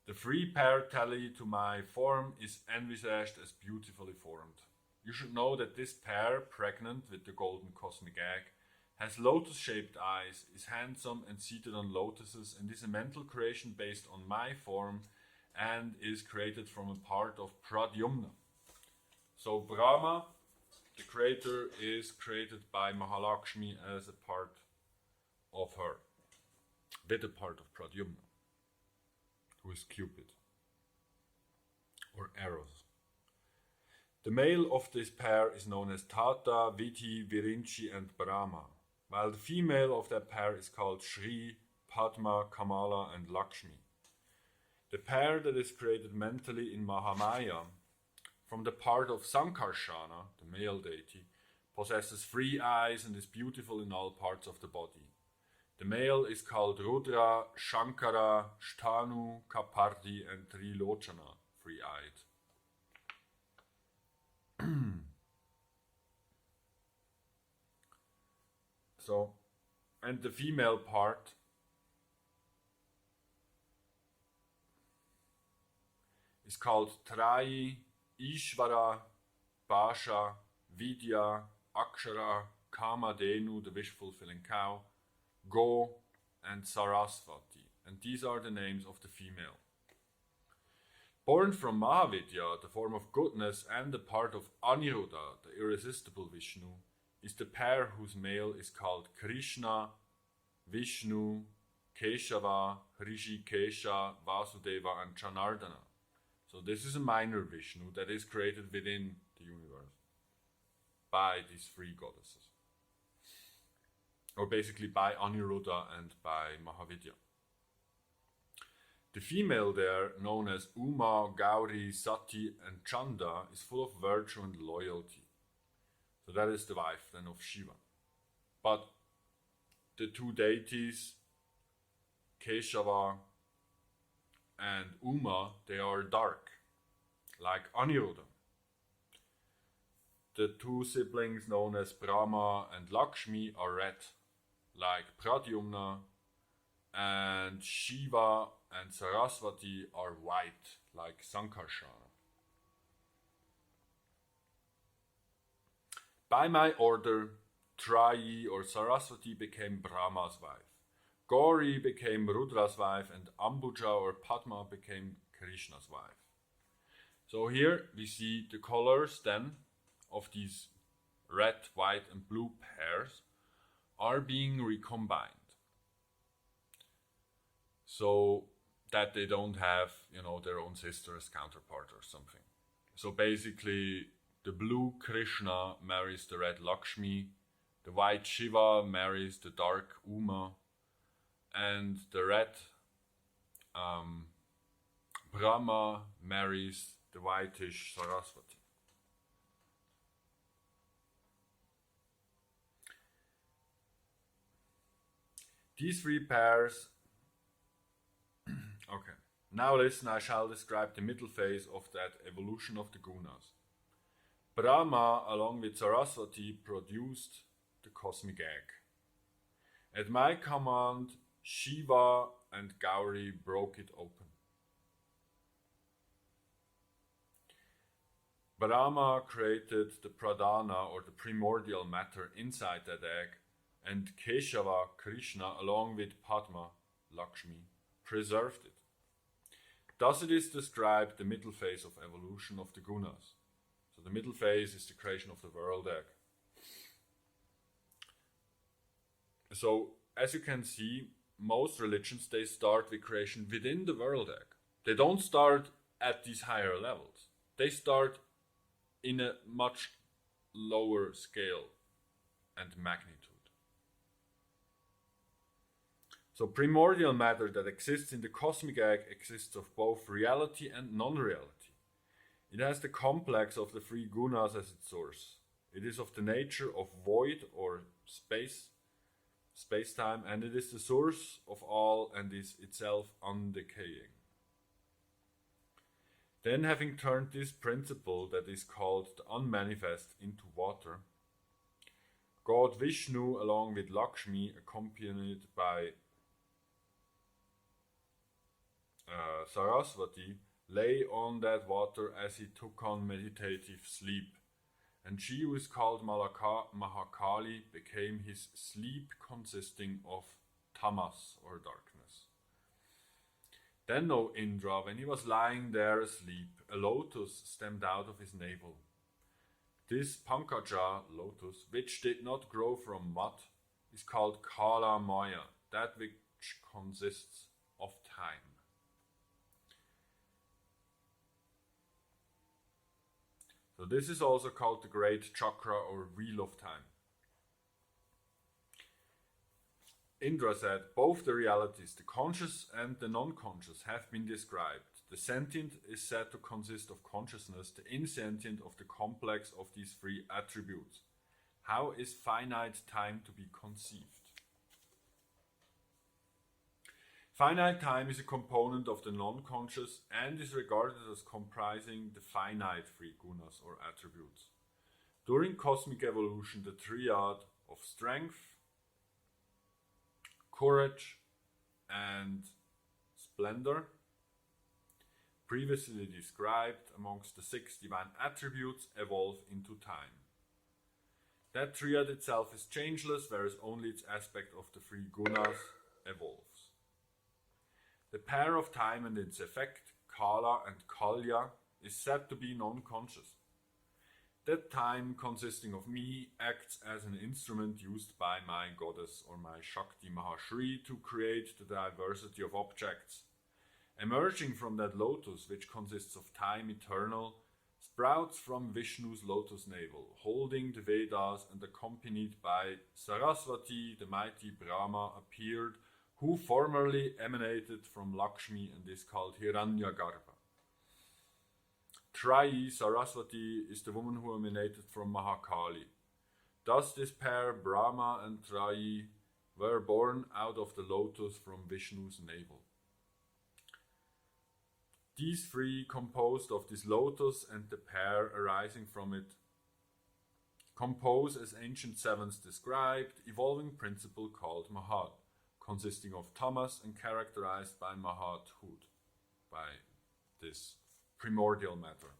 The 3 pair tally to my form is envisaged as beautifully formed. You should know that this pair, pregnant with the golden cosmic egg, has lotus-shaped eyes, is handsome and seated on lotuses, and is a mental creation based on my form and is created from a part of Pradyumna. So Brahma, the creator, is created by Mahalakshmi as a part of her, with a part of Pradyumna, who is Cupid, or Eros. The male of this pair is known as Tata, Vidhi, Virinchi, and Brahma, while the female of that pair is called Shri, Padma, Kamala, and Lakshmi. The pair that is created mentally in Mahamaya, from the part of Sankarshana, the male deity, possesses 3 eyes and is beautiful in all parts of the body. The male is called Rudra, Shankara, Shtanu, Kapardi and Trilochana, 3-eyed. So, and the female part is called Trayi, Ishvara, Basha, Vidya, Akshara, Kamadenu, the wish-fulfilling cow, Go, and Sarasvati. And these are the names of the female. Born from Mahavidya, the form of goodness, and the part of Aniruddha, the irresistible Vishnu, is the pair whose male is called Krishna, Vishnu, Keshava, Hrishikesha, Vasudeva, and Janardana. So this is a minor Vishnu that is created within the universe by these 3 goddesses. Or basically by Aniruddha and by Mahavidya. The female there, known as Uma, Gauri, Sati, and Chanda, is full of virtue and loyalty. So that is the wife then of Shiva. But the 2 deities, Keshava and Uma, they are dark, like Aniruddha. The 2 siblings known as Brahma and Lakshmi are red, like Pradyumna, and Shiva and Sarasvati are white, like Sankarsana. By my order, Trayi or Sarasvati became Brahma's wife. Gauri became Rudra's wife, and Ambuja or Padma became Krishna's wife. So here we see the colors then of these red, white and blue pairs are being recombined. So that they don't have, their own sister as counterpart or something. So basically the blue Krishna marries the red Lakshmi, the white Shiva marries the dark Uma, and the red Brahma marries the whitish Sarasvati. These 3 pairs. Okay, now listen, I shall describe the middle phase of that evolution of the gunas. Brahma, along with Sarasvati, produced the cosmic egg. At my command, Shiva and Gauri broke it open. Brahma created the pradhana or the primordial matter inside that egg, and Keshava, Krishna, along with Padma, Lakshmi, preserved it. Thus it is described the middle phase of evolution of the gunas. So the middle phase is the creation of the world egg. So as you can see, most religions, they start with creation within the world egg. They don't start at these higher levels. They start in a much lower scale and magnitude. So primordial matter that exists in the cosmic egg exists of both reality and non-reality. It has the complex of the 3 gunas as its source. It is of the nature of void or space-time, and it is the source of all and is itself undecaying. Then, having turned this principle that is called the unmanifest into water, God Vishnu, along with Lakshmi, accompanied by Sarasvati, lay on that water as he took on meditative sleep, and she who is called Mahakali became his sleep consisting of tamas or darkness. Then, O Indra, when he was lying there asleep, a lotus stemmed out of his navel. This Pankaja lotus, which did not grow from mud, is called Kala Maya, that which consists of time. So this is also called the great chakra or wheel of time. Indra said, both the realities, the conscious and the non-conscious, have been described. The sentient is said to consist of consciousness, the insentient of the complex of these 3 attributes. How is finite time to be conceived? Finite time is a component of the non-conscious and is regarded as comprising the finite three gunas or attributes. During cosmic evolution, the triad of strength, courage, and splendor, previously described amongst the 6 divine attributes, evolve into time. That triad itself is changeless, whereas only its aspect of the 3 gunas evolves. The pair of time and its effect, kala and kalya, is said to be non-conscious. That time, consisting of me, acts as an instrument used by my goddess or my Shakti Mahashri to create the diversity of objects. Emerging from that lotus, which consists of time eternal, sprouts from Vishnu's lotus navel, holding the Vedas and accompanied by Saraswati, the mighty Brahma, appeared, who formerly emanated from Lakshmi and is called Hiranyagarbha. Trayi, Saraswati, is the woman who emanated from Mahakali. Thus this pair, Brahma and Trayi, were born out of the lotus from Vishnu's navel. These 3, composed of this lotus and the pair arising from it, compose, as ancient sevens described, evolving principle called Mahat, consisting of tamas and characterized by Mahathut, by this primordial matter.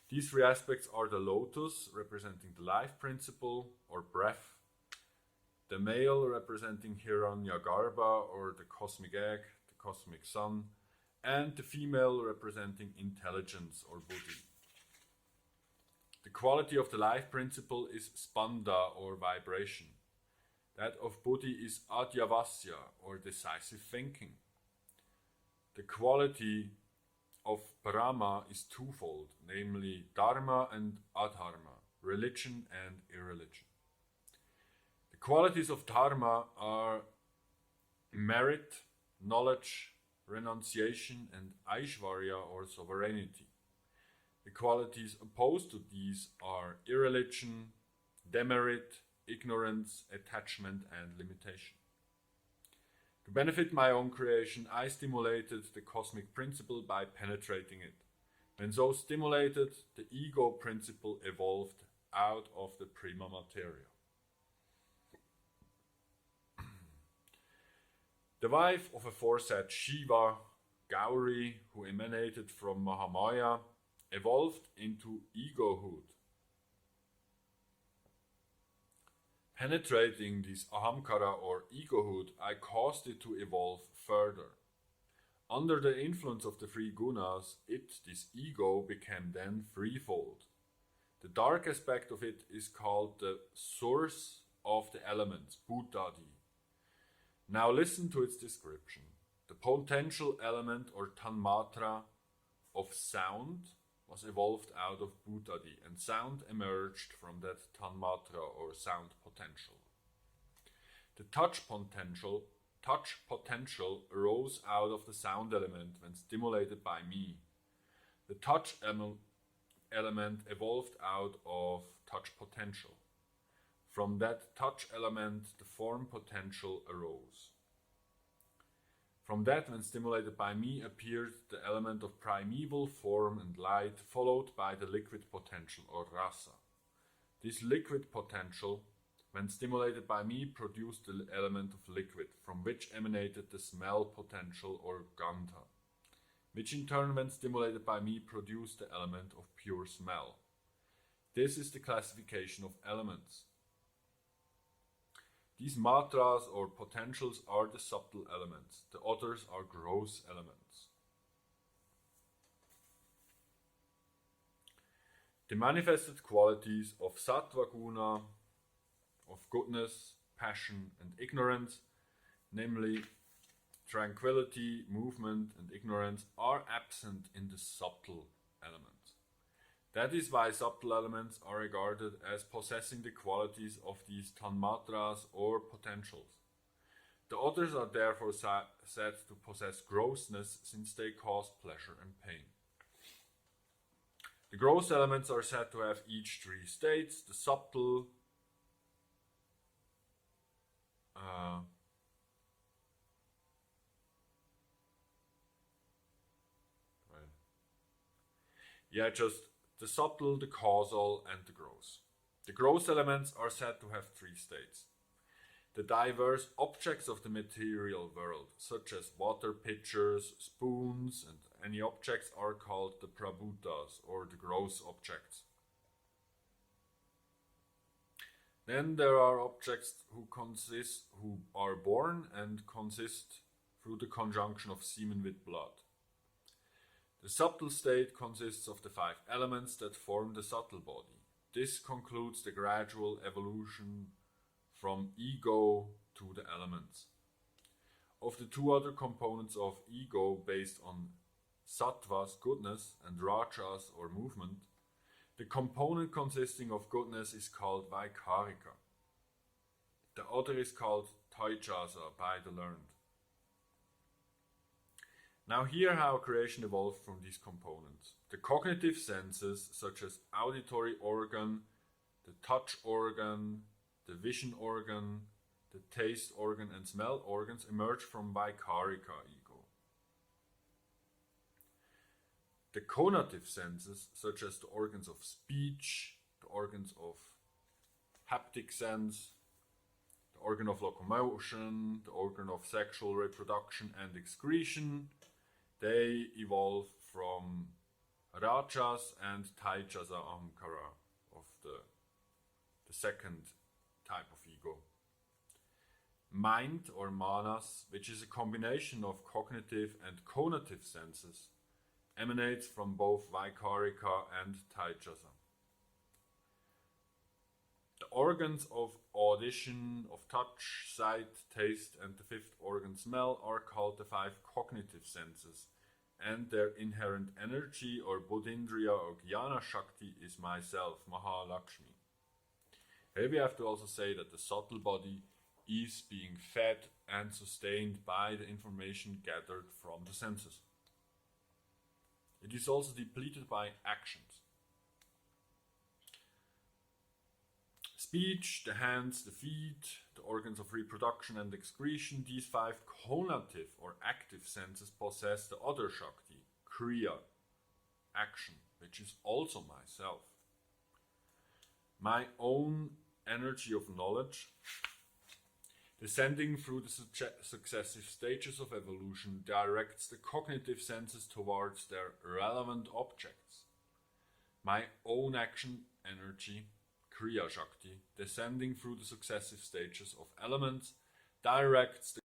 These 3 aspects are the lotus, representing the life principle or breath, the male representing Hiranyagarbha or the cosmic egg, the cosmic sun, and the female representing intelligence or buddhi. The quality of the life principle is spanda or vibration. That of buddhi is adyavasya or decisive thinking. The quality of Brahma is twofold, namely dharma and adharma, religion and irreligion. The qualities of dharma are merit, knowledge, renunciation, and aishvarya or sovereignty. The qualities opposed to these are irreligion, demerit, ignorance, attachment, and limitation. To benefit my own creation, I stimulated the cosmic principle by penetrating it. When so stimulated, the ego principle evolved out of the prima materia. The wife of aforesaid Shiva, Gauri, who emanated from Mahamaya, evolved into egohood. Penetrating this ahamkara or egohood, I caused it to evolve further. Under the influence of the 3 gunas, this ego, became then threefold. The dark aspect of it is called the source of the elements, Bhutadi. Now listen to its description. The potential element or tanmatra of sound was evolved out of Bhutadi, and sound emerged from that tanmatra or sound potential. The touch potential arose out of the sound element when stimulated by me. The touch element evolved out of touch potential. From that touch element, the form potential arose. From that, when stimulated by me, appeared the element of primeval form and light, followed by the liquid potential or rasa. This liquid potential, when stimulated by me, produced the element of liquid, from which emanated the smell potential or gandha, which in turn, when stimulated by me, produced the element of pure smell. This is the classification of elements. These matras or potentials are the subtle elements. The others are gross elements. The manifested qualities of sattva guna, of goodness, passion, and ignorance, namely tranquility, movement, and ignorance, are absent in the subtle elements. That is why subtle elements are regarded as possessing the qualities of these tanmatras or potentials. The others are therefore said to possess grossness, since they cause pleasure and pain. The gross elements are said to have each 3 states: the subtle, Uh, right. Yeah, just the subtle, the causal, and the gross. The gross elements are said to have three states. The diverse objects of the material world, such as water pitchers, spoons, and any objects, are called the prabhutas, or the gross objects. Then there are objects who are born and consist through the conjunction of semen with blood. The subtle state consists of the five elements that form the subtle body. This concludes the gradual evolution from ego to the elements. Of the two other components of ego based on sattvas, goodness, and rajas, or movement, the component consisting of goodness is called vaikharika. The other is called taijasa, by the learned. Now hear how creation evolved from these components. The cognitive senses, such as auditory organ, the touch organ, the vision organ, the taste organ, and smell organs, emerge from vaikharika ego. The conative senses, such as the organs of speech, the organs of haptic sense, the organ of locomotion, the organ of sexual reproduction and excretion, they evolve from rajas and taijasa ahamkara of the second type of ego. Mind, or manas, which is a combination of cognitive and conative senses, emanates from both vaikharika and taijasa. The organs of audition, of touch, sight, taste, and the fifth organ, smell, are called the five cognitive senses, and their inherent energy, or buddhindriya, or jnana shakti, is myself, Mahalakshmi. Here we have to also say that the subtle body is being fed and sustained by the information gathered from the senses. It is also depleted by actions. Speech, the hands, the feet, the organs of reproduction and excretion, these five conative or active senses possess the other Shakti, Kriya, action, which is also myself. My own energy of knowledge, descending through the successive stages of evolution, directs the cognitive senses towards their relevant objects. My own action energy, Kriya Shakti, descending through the successive stages of elements, directs the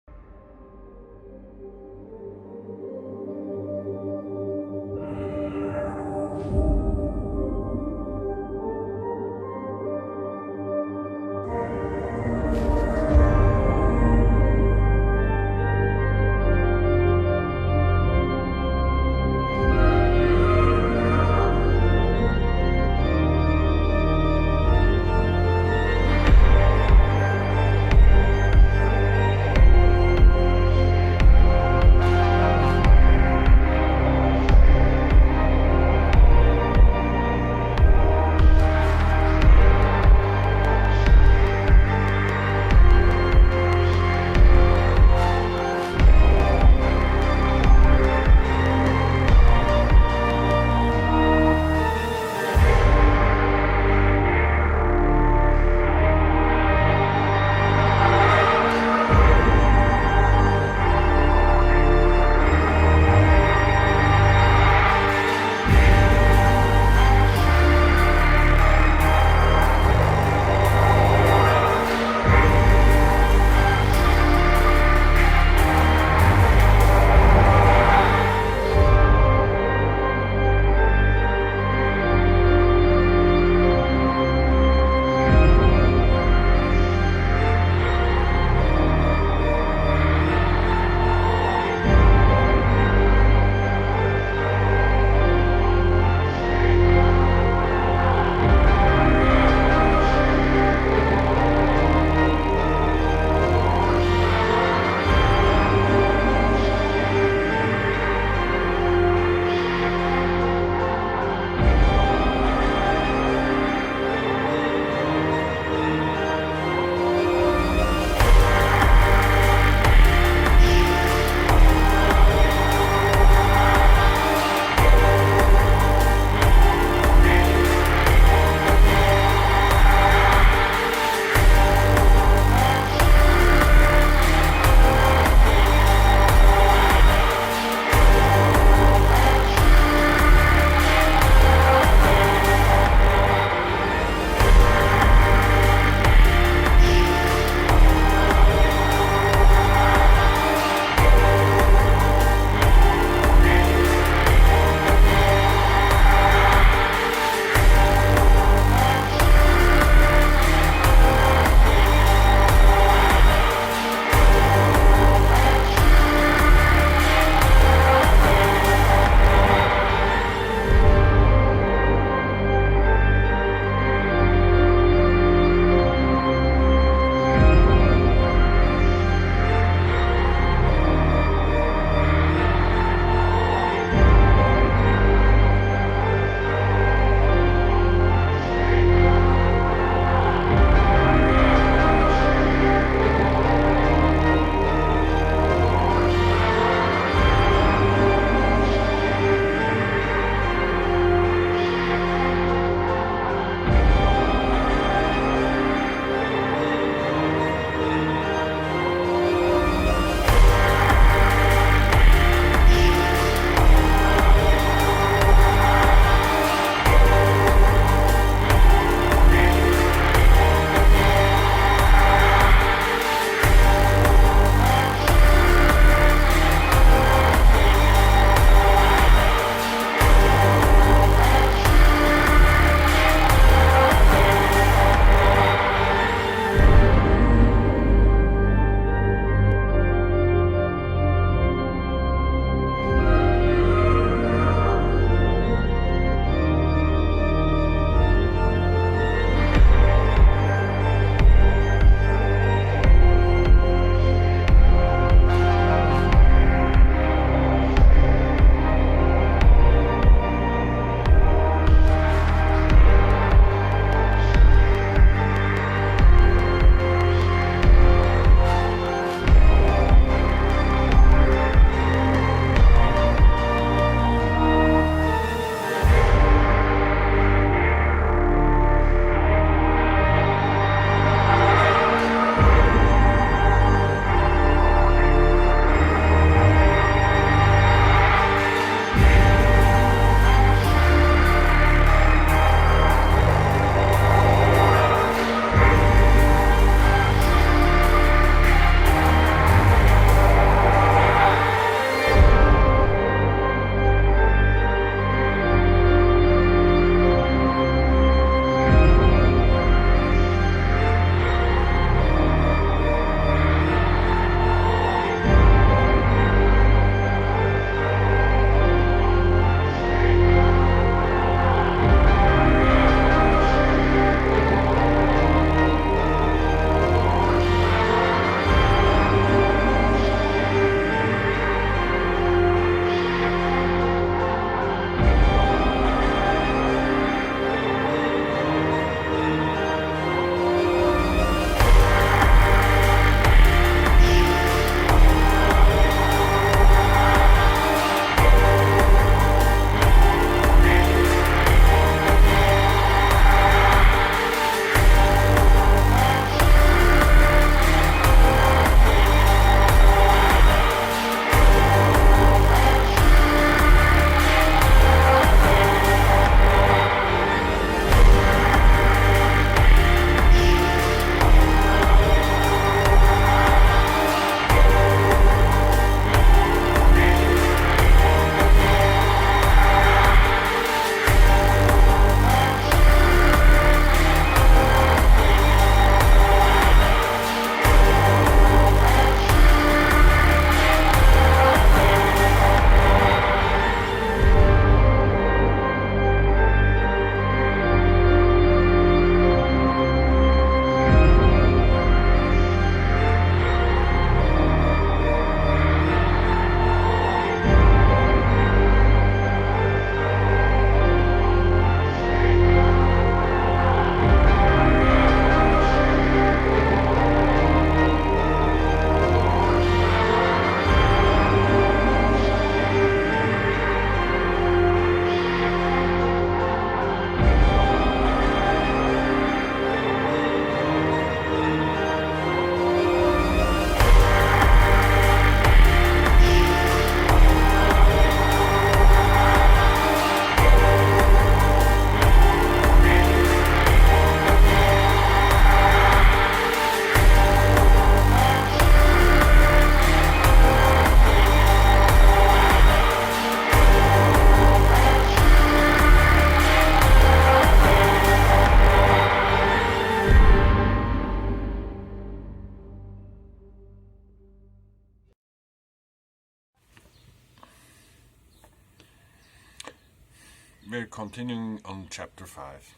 Continuing on chapter 5.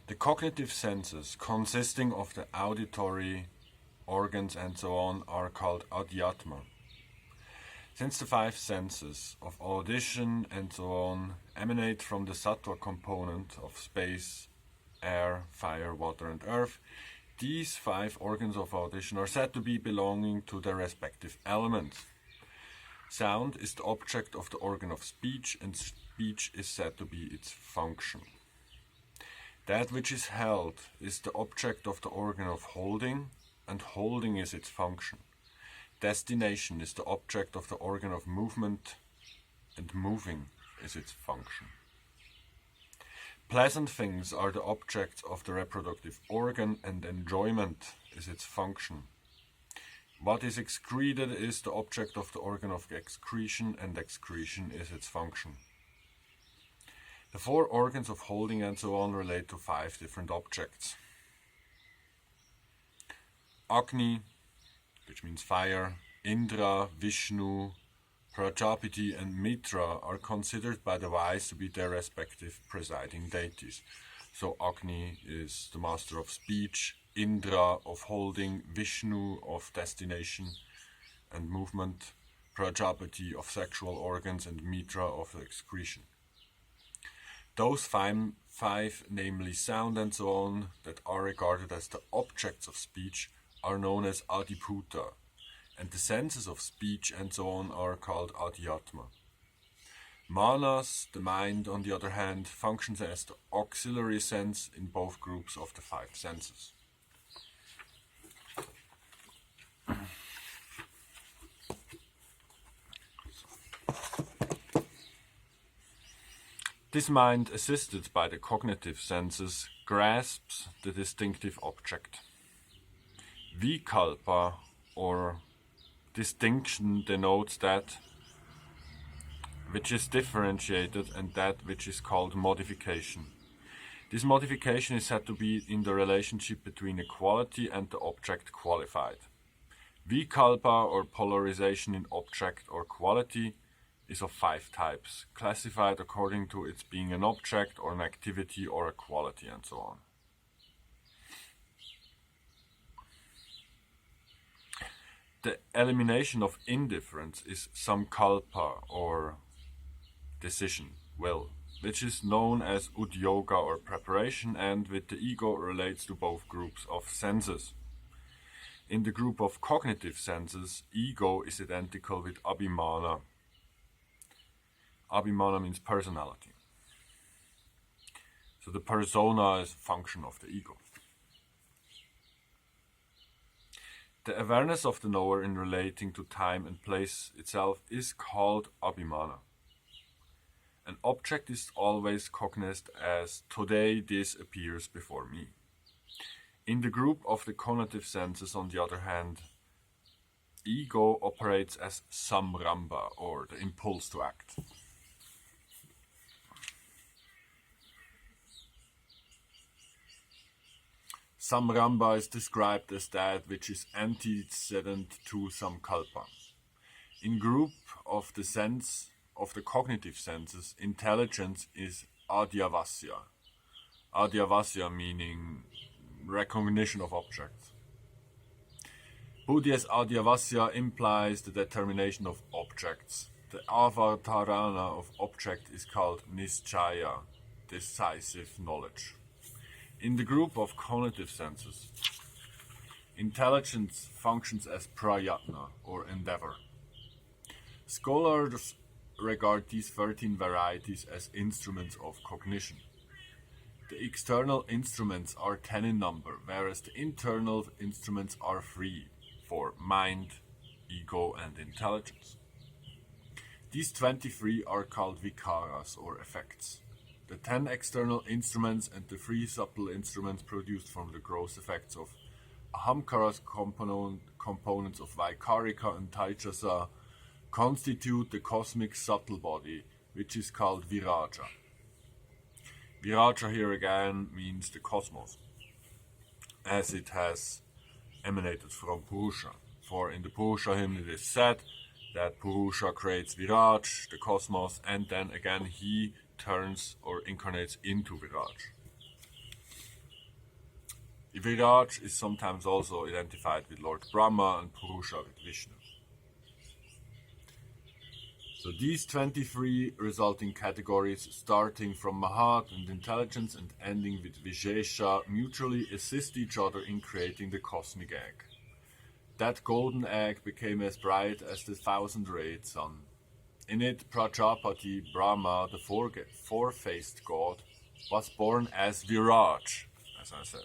The cognitive senses, consisting of the auditory organs and so on, are called adhyatma. Since the 5 senses of audition and so on emanate from the sattva component of space, air, fire, water and earth, these 5 organs of audition are said to be belonging to their respective elements. Sound is the object of the organ of speech, and speech is said to be its function. That which is held is the object of the organ of holding, and holding is its function. Destination is the object of the organ of movement, and moving is its function. Pleasant things are the objects of the reproductive organ, and enjoyment is its function. What is excreted is the object of the organ of excretion, and excretion is its function. The 4 organs of holding and so on relate to 5 different objects. Agni, which means fire, Indra, Vishnu, Prajapati and Mitra are considered by the wise to be their respective presiding deities. So Agni is the master of speech, Indra of holding, Vishnu of destination and movement, Prajapati of sexual organs and Mitra of excretion. Those 5, namely sound and so on, that are regarded as the objects of speech are known as adibhuta, and the senses of speech and so on are called adhyatma. Manas, the mind, on the other hand, functions as the auxiliary sense in both groups of the 5 senses. This mind, assisted by the cognitive senses, grasps the distinctive object. Vikalpa, or distinction, denotes that which is differentiated and that which is called modification. This modification is said to be in the relationship between a quality and the object qualified. Vikalpa, or polarization in object or quality, is of 5 types, classified according to its being an object or an activity or a quality and so on. The elimination of indifference is samkalpa, or decision, will, which is known as udyoga or preparation, and with the ego relates to both groups of senses. In the group of cognitive senses, ego is identical with abhimana. Abhimana means personality. So the persona is a function of the ego. The awareness of the knower in relating to time and place itself is called abhimana. An object is always cognized as today this appears before me. In the group of the cognitive senses, on the other hand, ego operates as samramba, or the impulse to act. Samramba is described as that which is antecedent to samkalpa. In group of the cognitive senses, intelligence is adhyavasya. Adhyavasya meaning recognition of objects. Buddhi as adhyavasya implies the determination of objects. The avatarana of object is called nischaya, decisive knowledge. In the group of cognitive senses, intelligence functions as prayatna, or endeavor. Scholars regard these 13 varieties as instruments of cognition. The external instruments are 10 in number, whereas the internal instruments are 3 for mind, ego and intelligence. These 23 are called vikaras, or effects. The 10 external instruments and the 3 subtle instruments produced from the gross effects of ahamkara's components of vaikarika and taijasa constitute the cosmic subtle body, which is called viraja. Viraja here again means the cosmos, as it has emanated from Purusha. For in the Purusha hymn it is said that Purusha creates Viraj, the cosmos, and then again he turns or incarnates into Viraj. Viraj is sometimes also identified with Lord Brahma and Purusha with Vishnu. So these 23 resulting categories, starting from Mahat and intelligence and ending with Vishesha, mutually assist each other in creating the cosmic egg. That golden egg became as bright as the 1,000-rayed sun. In it, Prajapati, Brahma, the four-faced god, was born as Viraj, as I said.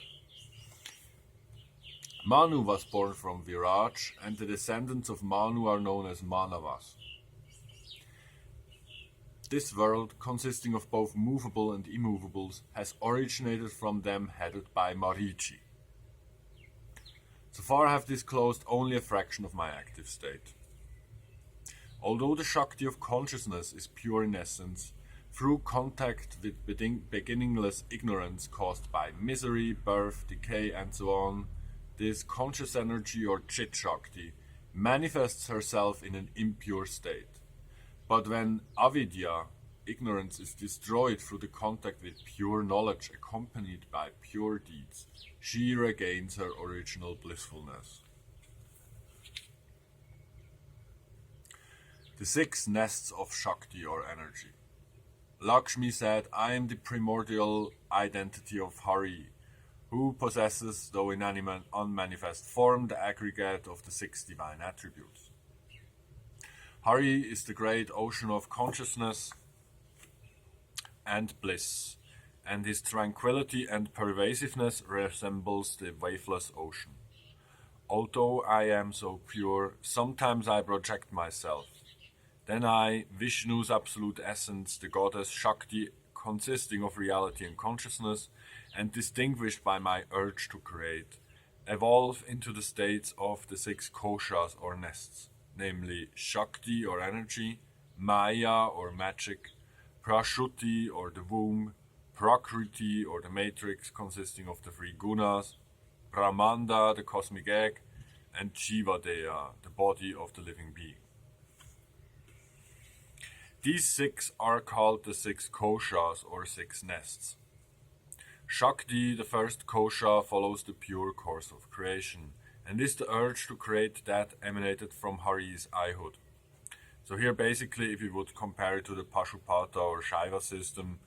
Manu was born from Viraj, and the descendants of Manu are known as Manavas. This world, consisting of both movable and immovables, has originated from them, headed by Marichi. So far I have disclosed only a fraction of my active state. Although the Shakti of consciousness is pure in essence, through contact with beginningless ignorance caused by misery, birth, decay, and so on, this conscious energy or Chit Shakti manifests herself in an impure state. But when avidya, ignorance, is destroyed through the contact with pure knowledge accompanied by pure deeds, she regains her original blissfulness. The 6 nests of Shakti or energy. Lakshmi said, I am the primordial identity of Hari, who possesses, though in unmanifest form, the aggregate of the 6 divine attributes. Hari is the great ocean of consciousness and bliss, and his tranquility and pervasiveness resembles the waveless ocean. Although I am so pure, sometimes I project myself. Then I, Vishnu's absolute essence, the goddess Shakti, consisting of reality and consciousness, and distinguished by my urge to create, evolve into the states of the 6 koshas or nests, namely Shakti or energy, Maya or magic, Prashruti or the womb, Prakriti or the matrix consisting of the 3 gunas, Brahmanda, the cosmic egg, and Jivadeha, the body of the living being. These 6 are called the 6 koshas or 6 nests. Shakti, the first kosha, follows the pure course of creation, and is the urge to create that emanated from Hari's Ihood. So here basically, if you would compare it to the Pashupata or Shaiva system,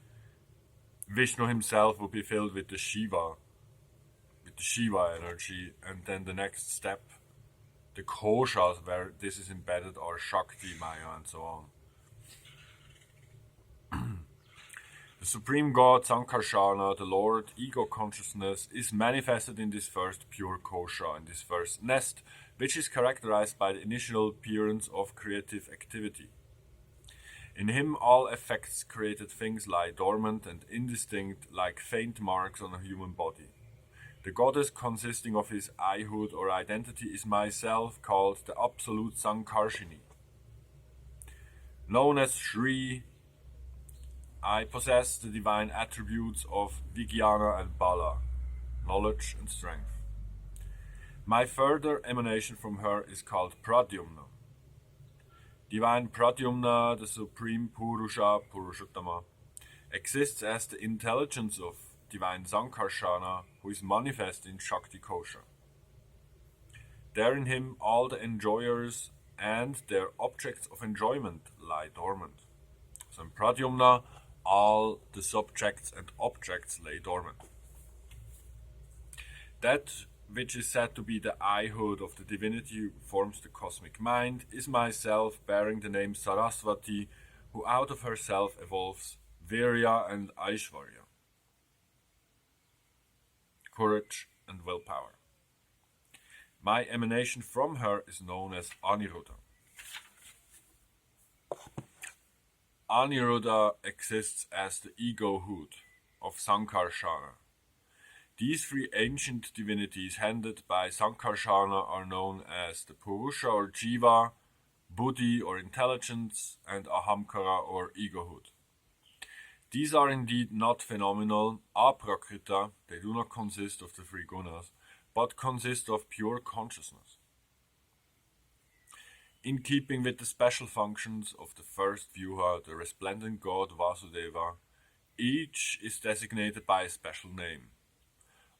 Vishnu himself would be filled with the Shiva energy, and then the next step, the koshas where this is embedded, are Shakti, Maya, and so on. The Supreme God, Sankarsana, the Lord, ego consciousness, is manifested in this first pure kosha, in this first nest, which is characterized by the initial appearance of creative activity. In him all effects created things lie dormant and indistinct, like faint marks on a human body. The goddess consisting of his Ihood or identity is myself, called the Absolute Sankarshini. Known as Shri, I possess the divine attributes of Vijnana and Bala, knowledge and strength. My further emanation from her is called Pradyumna. Divine Pradyumna, the Supreme Purusha, Purushottama, exists as the intelligence of divine Sankarshana, who is manifest in Shakti Kosha. There in him all the enjoyers and their objects of enjoyment lie dormant. So in Pradyumna, all the subjects and objects lay dormant. That which is said to be the Ihood of the divinity who forms the cosmic mind is myself, bearing the name Saraswati, who out of herself evolves Virya and Aishwarya, courage and willpower. My emanation from her is known as Aniruddha. Aniruddha exists as the ego-hood of Sankarshana. These 3 ancient divinities handed by Sankarshana are known as the Purusha or Jiva, Buddhi or intelligence, and Ahamkara or ego-hood. These are indeed not phenomenal, aprakrita, they do not consist of the 3 gunas, but consist of pure consciousness. In keeping with the special functions of the first Vyuha, the resplendent god Vasudeva, each is designated by a special name.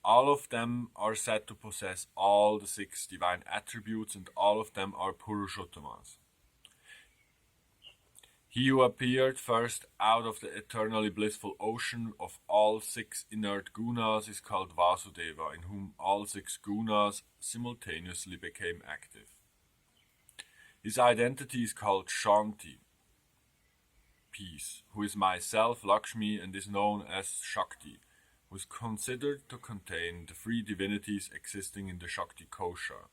All of them are said to possess all the 6 divine attributes, and all of them are Purushottamas. He who appeared first out of the eternally blissful ocean of all 6 inert gunas is called Vasudeva, in whom all 6 gunas simultaneously became active. His identity is called Shanti, peace, who is myself, Lakshmi, and is known as Shakti, who is considered to contain the 3 divinities existing in the Shakti Kosha.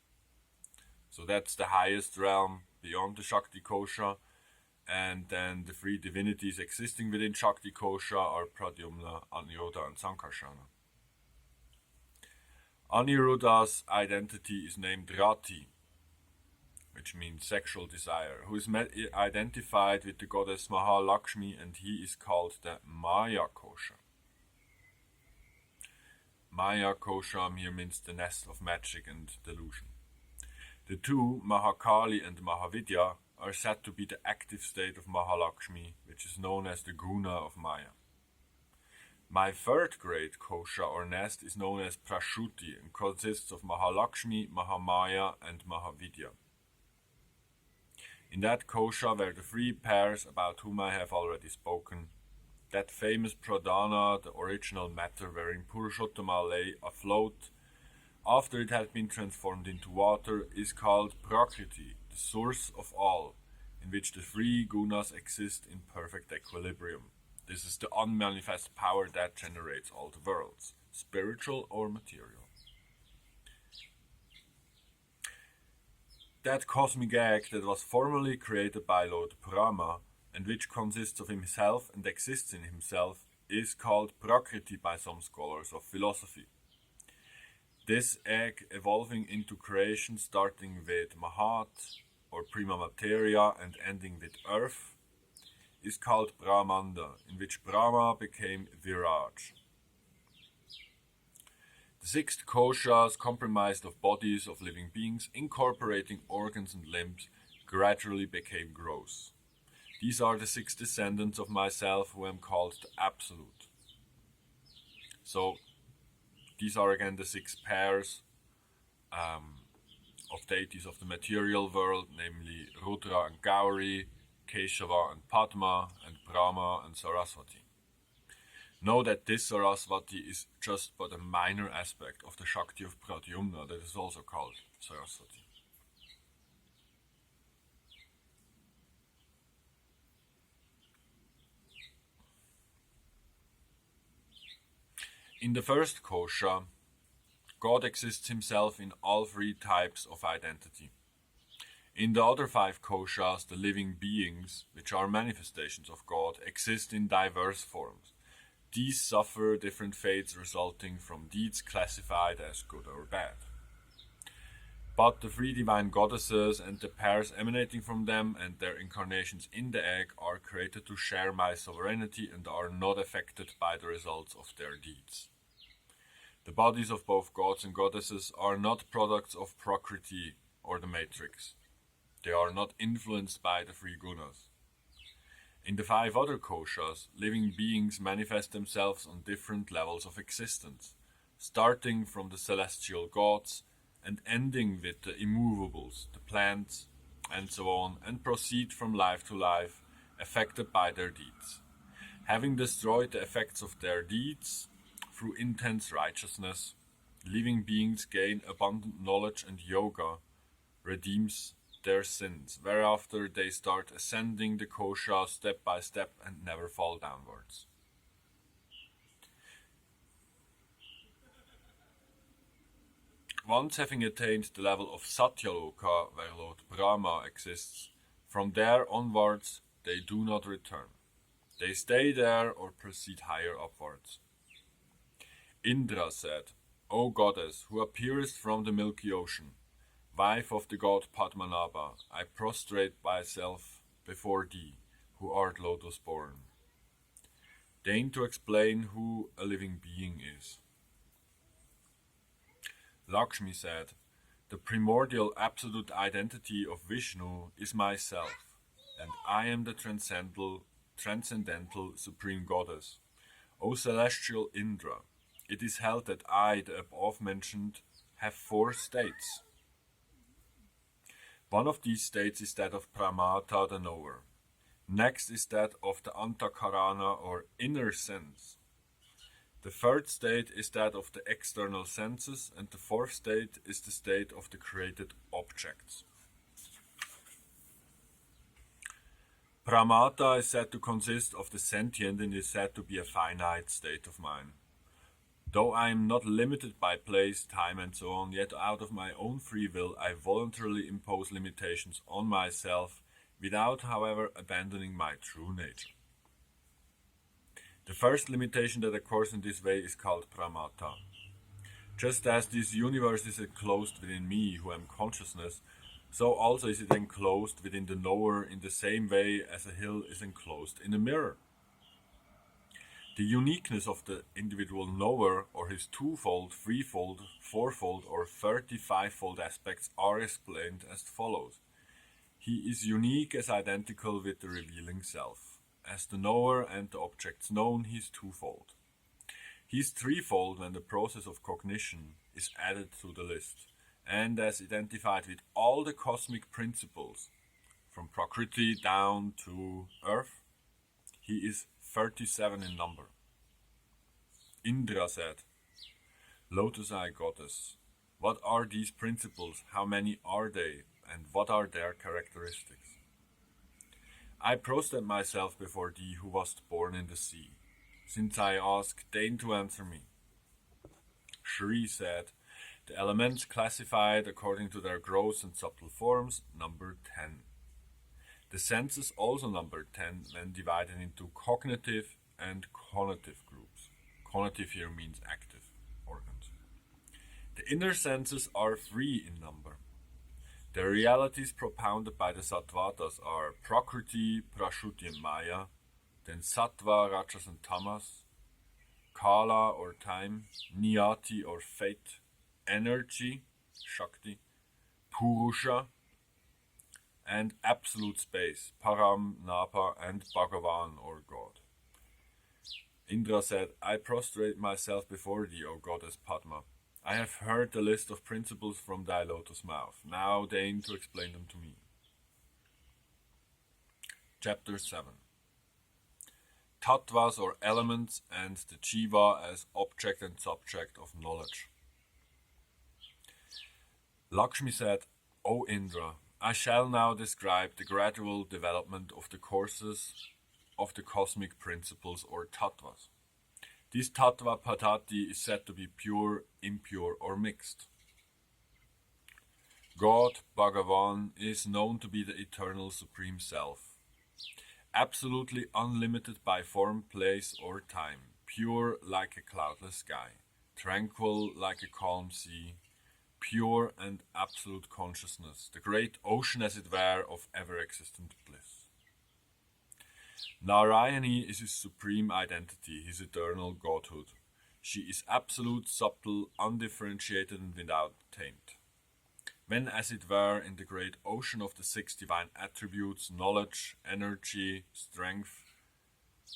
So that's the highest realm beyond the Shakti Kosha. And then the 3 divinities existing within Shakti Kosha are Pradyumna, Aniruddha, and Sankarsana. Aniruddha's identity is named Rati, which means sexual desire, who is identified with the goddess Mahalakshmi, and he is called the Maya Kosha. Maya Kosha here means the nest of magic and delusion. The 2, Mahakali and Mahavidya, are said to be the active state of Mahalakshmi, which is known as the guna of Maya. My 3rd great kosha or nest is known as Prashuti and consists of Mahalakshmi, Mahamaya, and Mahavidya. In that kosha were the 3 pairs about whom I have already spoken. That famous pradhana, the original matter wherein Purushottama lay afloat after it had been transformed into water, is called Prakriti, the source of all, in which the 3 gunas exist in perfect equilibrium. This is the unmanifest power that generates all the worlds, spiritual or material. That cosmic egg that was formerly created by Lord Brahma, and which consists of himself and exists in himself, is called Prakriti by some scholars of philosophy. This egg evolving into creation, starting with Mahat, or prima materia, and ending with earth, is called Brahmanda, in which Brahma became Viraj. The 6 koshas, comprised of bodies of living beings incorporating organs and limbs, gradually became gross. These are the 6 descendants of myself, who am called the Absolute. So these are again the 6 pairs of deities of the material world, namely Rudra and Gauri, Keshava and Padma, and Brahma and Saraswati. Know that this Saraswati is just but a minor aspect of the Shakti of Pradyumna, that is also called Saraswati. In the first kosha, God exists himself in all 3 types of identity. In the other 5 koshas, the living beings, which are manifestations of God, exist in diverse forms. These suffer different fates resulting from deeds classified as good or bad. But the 3 divine goddesses and the pairs emanating from them and their incarnations in the egg are created to share my sovereignty and are not affected by the results of their deeds. The bodies of both gods and goddesses are not products of Prakriti or the matrix. They are not influenced by the 3 gunas. In the 5 other koshas, living beings manifest themselves on different levels of existence, starting from the celestial gods and ending with the immovables, the plants, and so on, and proceed from life to life, affected by their deeds. Having destroyed the effects of their deeds through intense righteousness, living beings gain abundant knowledge, and yoga redeems their sins, whereafter they start ascending the kosha step by step and never fall downwards. Once having attained the level of Satyaloka, where Lord Brahma exists, from there onwards they do not return. They stay there or proceed higher upwards. Indra said, O goddess, who appearest from the milky ocean, wife of the god Padmanabha, I prostrate myself before thee, who art lotus-born. Deign to explain who a living being is. Lakshmi said, The primordial absolute identity of Vishnu is myself, and I am the transcendental supreme goddess. O celestial Indra, it is held that I, the above mentioned, have 4 states. One of these states is that of Pramata, the knower. Next is that of the Antakarana, or inner sense. The 3rd state is that of the external senses, and the 4th state is the state of the created objects. Pramata is said to consist of the sentient and is said to be a finite state of mind. Though I am not limited by place, time and so on, yet out of my own free will I voluntarily impose limitations on myself without, however, abandoning my true nature. The first limitation that occurs in this way is called pramata. Just as this universe is enclosed within me, who am consciousness, so also is it enclosed within the knower in the same way as a hill is enclosed in a mirror. The uniqueness of the individual knower, or his 2-fold, 3-fold, 4-fold, or 35-fold aspects are explained as follows. He is unique as identical with the revealing self. As the knower and the objects known, he is 2-fold. He is 3-fold when the process of cognition is added to the list, and as identified with all the cosmic principles, from Prakriti down to Earth, he is 37 in number. Indra said, Lotus Eye Goddess, what are these principles, how many are they, and what are their characteristics? I prostrate myself before thee who wast born in the sea. Since I ask, deign to answer me. Shri said, the elements classified according to their gross and subtle forms number 10. The senses also number 10 when divided into cognitive and conative groups. Conative here means active organs. The inner senses are 3 in number. The realities propounded by the Sattvatas are Prakriti, Prashuti and Maya, then Sattva, Rajas and Tamas, Kala or time, Niyati or fate, energy, Shakti, Purusha, and absolute space, Param, Napa, and Bhagavan or God. Indra said, I prostrate myself before thee, O goddess Padma. I have heard the list of principles from thy lotus mouth. Now deign to explain them to me. Chapter 7. Tattvas or elements and the Jiva as object and subject of knowledge. Lakshmi said, O Indra, I shall now describe the gradual development of the courses of the cosmic principles or tattvas. This tattva padati is said to be pure, impure or mixed. God, Bhagavan, is known to be the eternal supreme self, absolutely unlimited by form, place or time, pure like a cloudless sky, tranquil like a calm sea, pure and absolute consciousness, the great ocean as it were of ever-existent bliss. Narayani is his supreme identity, his eternal godhood. She is absolute, subtle, undifferentiated and without taint. When as it were in the great ocean of the 6 divine attributes, knowledge, energy, strength,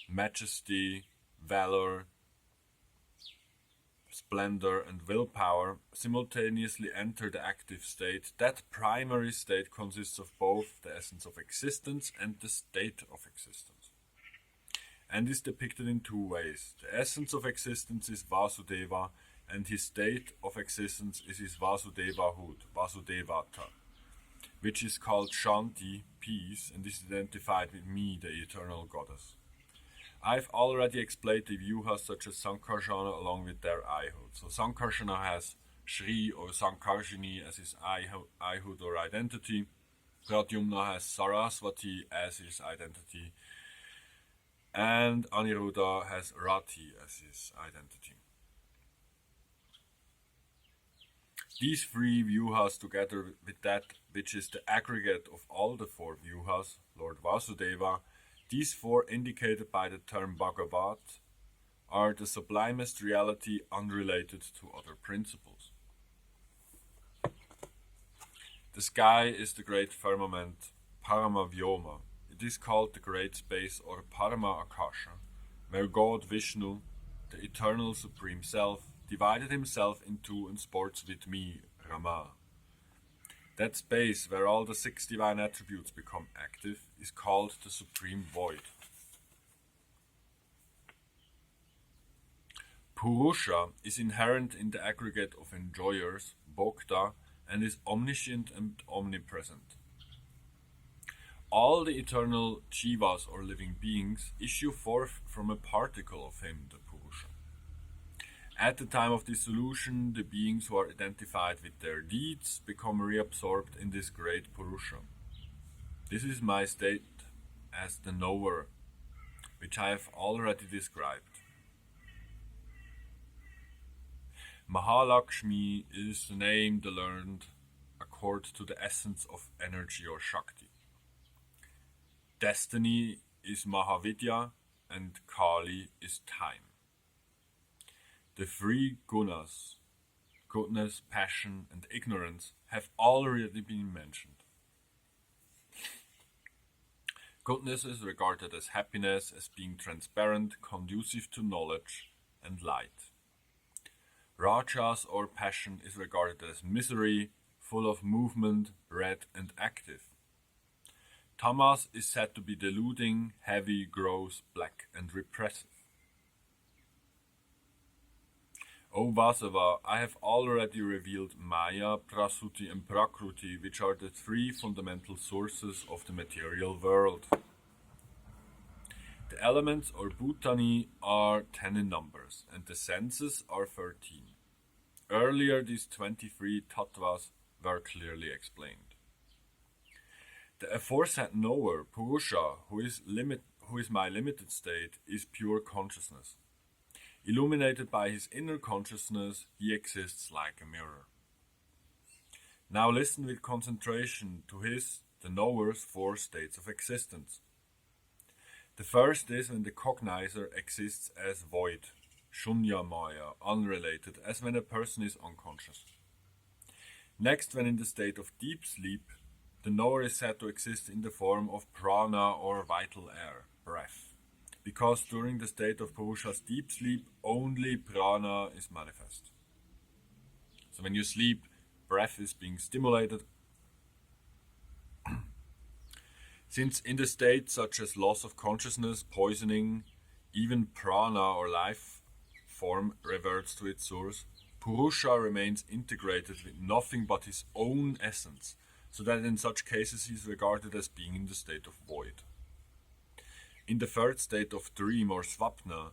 majesty, valor, splendor and willpower simultaneously enter the active state, that primary state consists of both the essence of existence and the state of existence, and is depicted in 2 ways. The essence of existence is Vasudeva, and his state of existence is his Vasudevahood, Vasudevata, which is called Shanti, peace, and is identified with me, the eternal goddess. I've already explained the Vyuhas such as Sankarsana along with their Ihood. So Sankarsana has Shri or Sankarshini as his Ihood or identity. Pradyumna has Saraswati as his identity. And Aniruddha has Rati as his identity. These 3 Vyuhas together with that which is the aggregate of all the 4 Vyuhas, Lord Vasudeva, these 4 indicated by the term Bhagavat, are the sublimest reality unrelated to other principles. The sky is the great firmament, Paramavyoma. It is called the great space or Parama Akasha, where God Vishnu, the eternal supreme self, divided himself in two and sports with me, Rama. That space where all the 6 divine attributes become active is called the supreme void. Purusha is inherent in the aggregate of enjoyers, Bhokta, and is omniscient and omnipresent. All the eternal jivas or living beings issue forth from a particle of him, the Purusha. At the time of dissolution, the beings who are identified with their deeds become reabsorbed in this great Purusha. This is my state as the knower, which I have already described. Mahalakshmi is the name the learned accord to the essence of energy or Shakti. Destiny is Mahavidya and Kali is time. The 3 gunas, goodness, passion and ignorance, have already been mentioned. Goodness is regarded as happiness, as being transparent, conducive to knowledge and light. Rajas or passion is regarded as misery, full of movement, red and active. Tamas is said to be deluding, heavy, gross, black and repressive. O Vasava, I have already revealed Maya, Prasuti and Prakruti, which are the 3 fundamental sources of the material world. The elements or Bhutani are 10 in numbers, and the senses are 13. Earlier these 23 tattvas were clearly explained. The aforesaid knower, Purusha, who is my limited state, is pure consciousness. Illuminated by his inner consciousness, he exists like a mirror. Now listen with concentration to the knower's 4 states of existence. The first is when the cognizer exists as void, shunya maya, unrelated, as when a person is unconscious. Next, when in the state of deep sleep, the knower is said to exist in the form of prana or vital air, breath. Because during the state of Purusha's deep sleep, only prana is manifest. So when you sleep, breath is being stimulated. Since in the state such as loss of consciousness, poisoning, even prana or life form reverts to its source, Purusha remains integrated with nothing but his own essence, so that in such cases he is regarded as being in the state of void. In the third state of dream or svapna,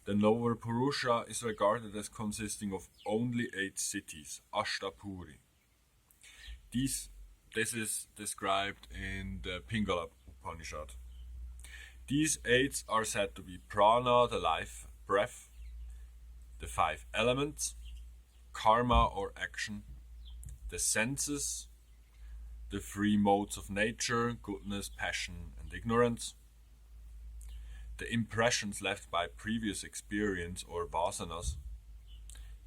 the knower Purusha is regarded as consisting of only 8 cities, Ashtapuri. This is described in the Pingala Upanishad. These 8 are said to be prana, the life, breath, the 5 elements, karma or action, the senses, the 3 modes of nature, goodness, passion and ignorance, the impressions left by previous experience or vasanas,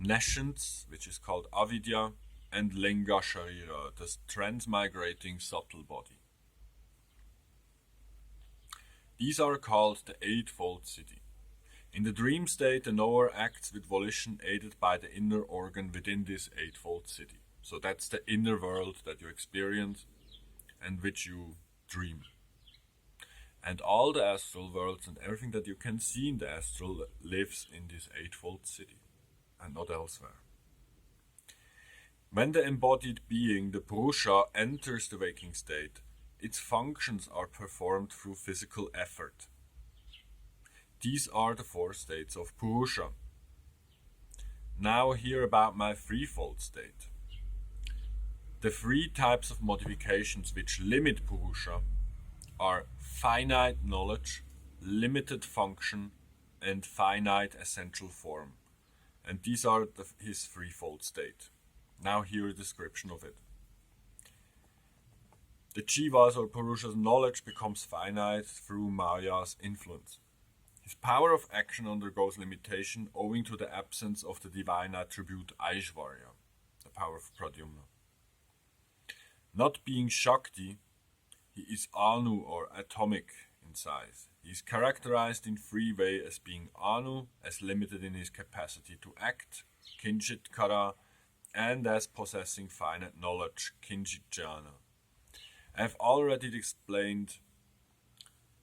nescience, which is called avidya, and linga sharira, the transmigrating subtle body. These are called the eightfold city. In the dream state, the knower acts with volition aided by the inner organ within this eightfold city. So that's the inner world that you experience and which you dream. And all the astral worlds and everything that you can see in the astral lives in this eightfold city and not elsewhere. When the embodied being, the Purusha, enters the waking state, its functions are performed through physical effort. These are the 4 states of Purusha. Now hear about my threefold state. The 3 types of modifications which limit Purusha are finite knowledge, limited function, and finite essential form. And these are his threefold state. Now hear a description of it. The Jiva's or Purusha's knowledge becomes finite through Maya's influence. His power of action undergoes limitation owing to the absence of the divine attribute Aishvarya, the power of Pradyumna. Not being Shakti, he is Anu or atomic in size. He is characterized in three ways as being Anu, as limited in his capacity to act, Kinchit Kara, and as possessing finite knowledge, Kinchit Jnana. I have already explained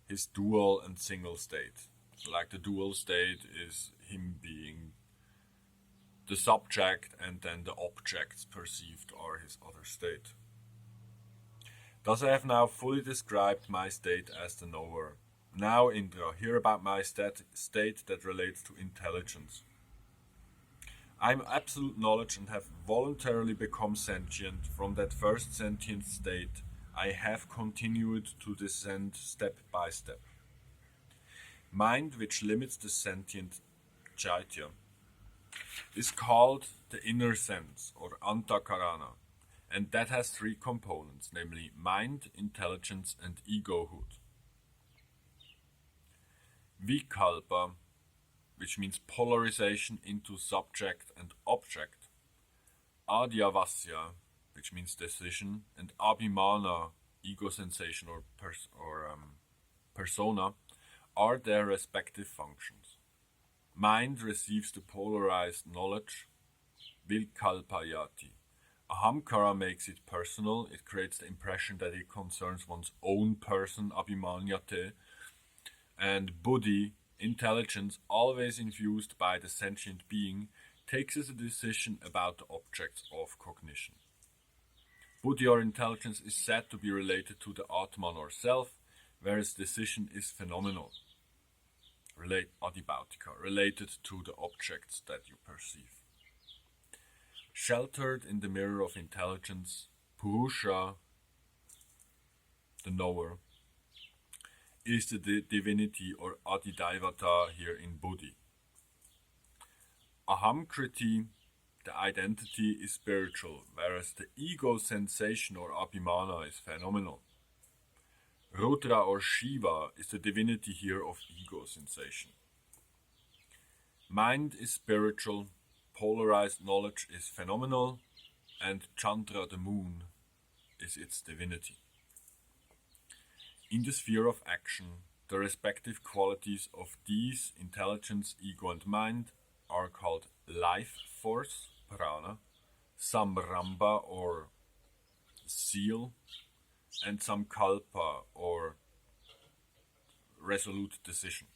his dual and single state. So like the dual state is him being the subject and then the objects perceived are his other state. Thus I have now fully described my state as the knower. Now, Indra, hear about my state that relates to intelligence. I am absolute knowledge and have voluntarily become sentient. From that first sentient state, I have continued to descend step by step. Mind, which limits the sentient chaitya, is called the inner sense or antakarana, and that has three components, namely mind, intelligence, and egohood. Vikalpa, which means polarization into subject and object, Adhyavasya, which means decision, and Abhimana, ego sensation or persona, are their respective functions. Mind receives the polarized knowledge, Vilkalpayati. Ahamkara makes it personal, it creates the impression that it concerns one's own person, Abhimanyate, and Buddhi, intelligence, always infused by the sentient being, takes as a decision about the objects of cognition. Buddhi or intelligence is said to be related to the Atman or self, whereas decision is phenomenal, adibautika, related to the objects that you perceive. Sheltered in the mirror of intelligence, Purusha, the knower, is the divinity or Adidaivata here in Buddhi. Ahamkriti, the identity, is spiritual, whereas the ego sensation or Abhimana is phenomenal. Rudra or Shiva is the divinity here of ego sensation. Mind is spiritual, polarized knowledge is phenomenal, and Chandra, the moon, is its divinity. In the sphere of action, the respective qualities of these, intelligence, ego and mind, are called life force, prana, samramba or zeal, and samkalpa or resolute decision.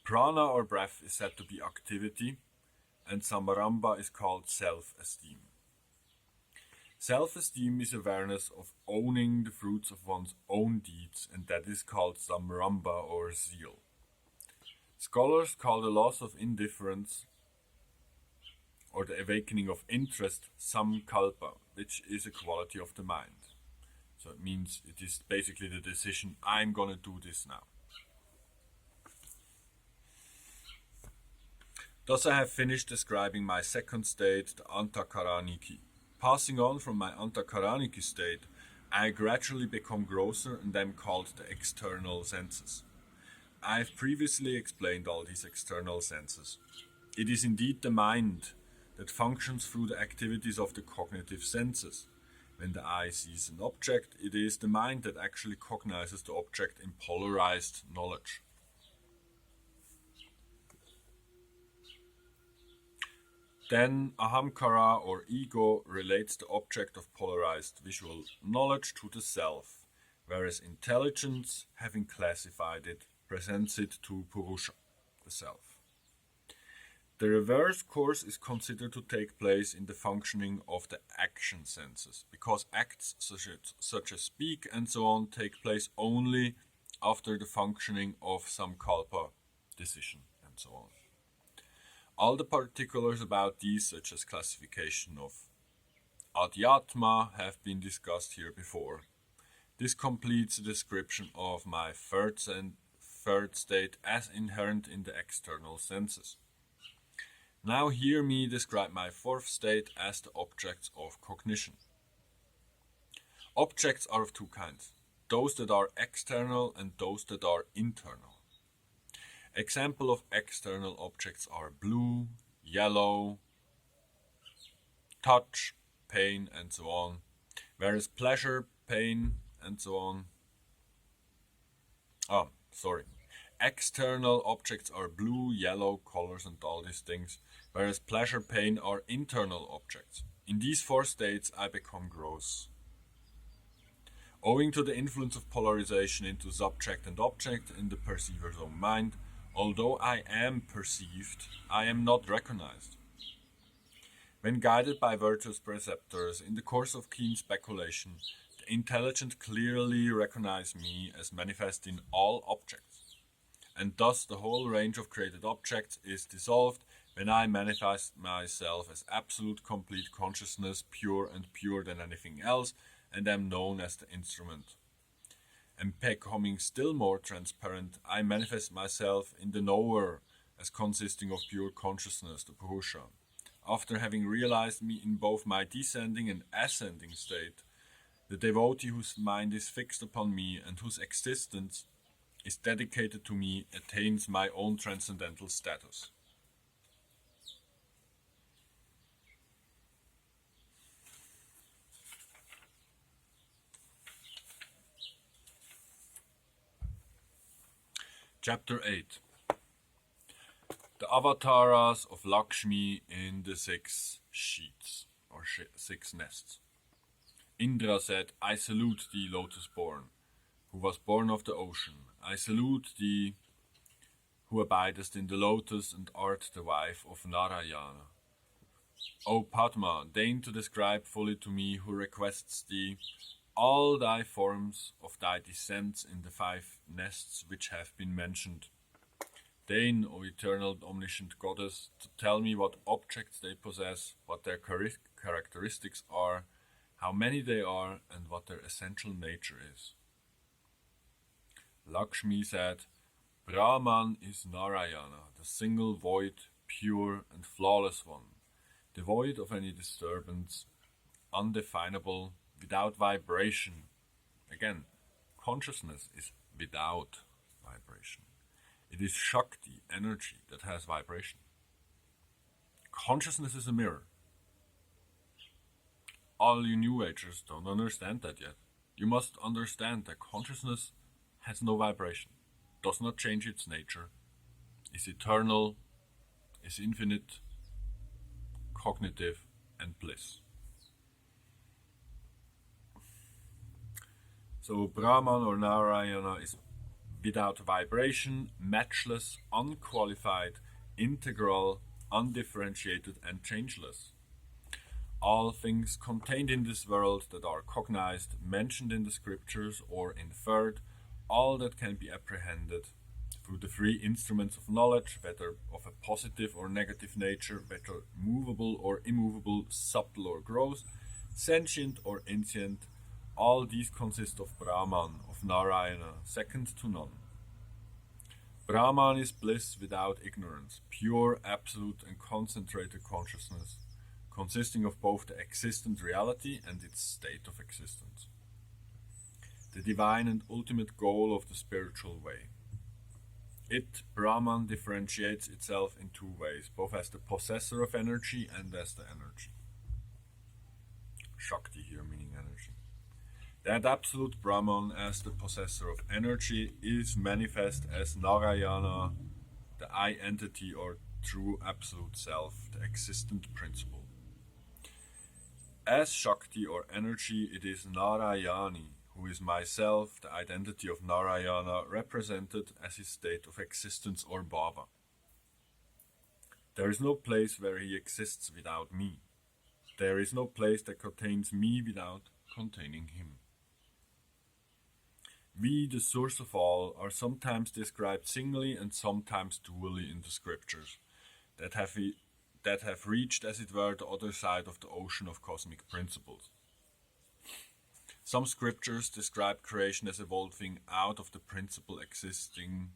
Prana or breath is said to be activity, and samramba is called self-esteem. Self-esteem is awareness of owning the fruits of one's own deeds, and that is called samramba or zeal. Scholars call the loss of indifference or the awakening of interest samkalpa, which is a quality of the mind. So it means it is basically the decision, I'm gonna do this now. Thus I have finished describing my second state, the antakaraniki. Passing on from my antakaraniki state, I gradually become grosser and am called the external senses. I have previously explained all these external senses. It is indeed the mind that functions through the activities of the cognitive senses. When the eye sees an object, it is the mind that actually cognizes the object in polarized knowledge. Then ahamkara or ego relates the object of polarized visual knowledge to the self, whereas intelligence, having classified it, presents it to Purusha, the self. The reverse course is considered to take place in the functioning of the action senses, because acts such as speak and so on take place only after the functioning of some kalpa, decision and so on. All the particulars about these, such as classification of adhyatma, have been discussed here before. This completes the description of my third state as inherent in the external senses. Now hear me describe my fourth state as the objects of cognition. Objects are of two kinds, those that are external and those that are internal. Example of external objects are blue, yellow, touch, pain, and so on, whereas pleasure, pain, and so on. Oh, sorry. External objects are blue, yellow colors and all these things, whereas pleasure, pain are internal objects. In these four states I become gross. Owing to the influence of polarization into subject and object in the perceiver's own mind, although I am perceived, I am not recognized. When guided by virtuous preceptors in the course of keen speculation, the intelligent clearly recognize me as manifest in all objects, and thus the whole range of created objects is dissolved when I manifest myself as absolute complete consciousness, pure and purer than anything else, and am known as the instrument. And becoming still more transparent, I manifest myself in the knower as consisting of pure consciousness, the Purusha. After having realized me in both my descending and ascending state, the devotee whose mind is fixed upon me and whose existence is dedicated to me attains my own transcendental status. Chapter 8. The avatars of Lakshmi in the 6 sheets, or 6 nests. Indra said, I salute thee, lotus-born, who was born of the ocean. I salute thee, who abidest in the lotus and art the wife of Narayana. O Padma, deign to describe fully to me who requests thee all thy forms of thy descents in the 5 nests which have been mentioned. Deign, O eternal omniscient goddess, to tell me what objects they possess, what their characteristics are, how many they are, and what their essential nature is. Lakshmi said, Brahman is Narayana, the single, void, pure, and flawless one, devoid of any disturbance, undefinable, without vibration. Again, consciousness is without vibration. It is Shakti, energy, that has vibration. Consciousness is a mirror. All you New Agers don't understand that yet. You must understand that consciousness has no vibration, does not change its nature, is eternal, is infinite, cognitive, and bliss. So Brahman or Narayana is without vibration, matchless, unqualified, integral, undifferentiated, and changeless. All things contained in this world that are cognized, mentioned in the scriptures, or inferred, all that can be apprehended through the 3 instruments of knowledge, whether of a positive or negative nature, whether movable or immovable, subtle or gross, sentient or insentient, all these consist of Brahman, of Narayana, second to none. Brahman is bliss without ignorance, pure, absolute and concentrated consciousness, consisting of both the existent reality and its state of existence. The divine and ultimate goal of the spiritual way. It, Brahman, differentiates itself in 2 ways, both as the possessor of energy and as the energy. Shakti here meaning energy. That absolute Brahman, as the possessor of energy, is manifest as Narayana, the I entity or true absolute self, the existent principle. As Shakti or energy, it is Narayani, who is myself, the identity of Narayana, represented as his state of existence or bhava. There is no place where he exists without me. There is no place that contains me without containing him. We, the source of all, are sometimes described singly and sometimes dually in the scriptures, that have reached, as it were, the other side of the ocean of cosmic principles. Some scriptures describe creation as evolving out of the principle existing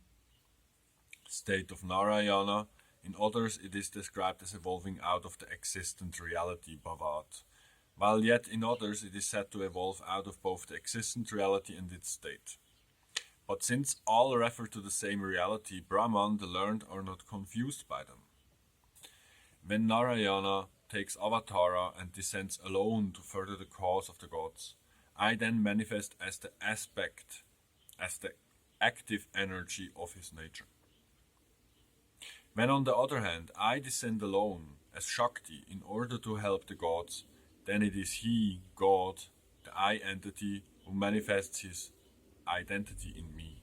state of Narayana. In others, it is described as evolving out of the existent reality, Bhavat, while yet in others it is said to evolve out of both the existent reality and its state. But since all refer to the same reality, Brahman, the learned, are not confused by them. When Narayana, takes avatara and descends alone to further the cause of the gods, I then manifest as the active energy of his nature. When on the other hand I descend alone as Shakti in order to help the gods, then it is he, God, the I entity, who manifests his identity in me.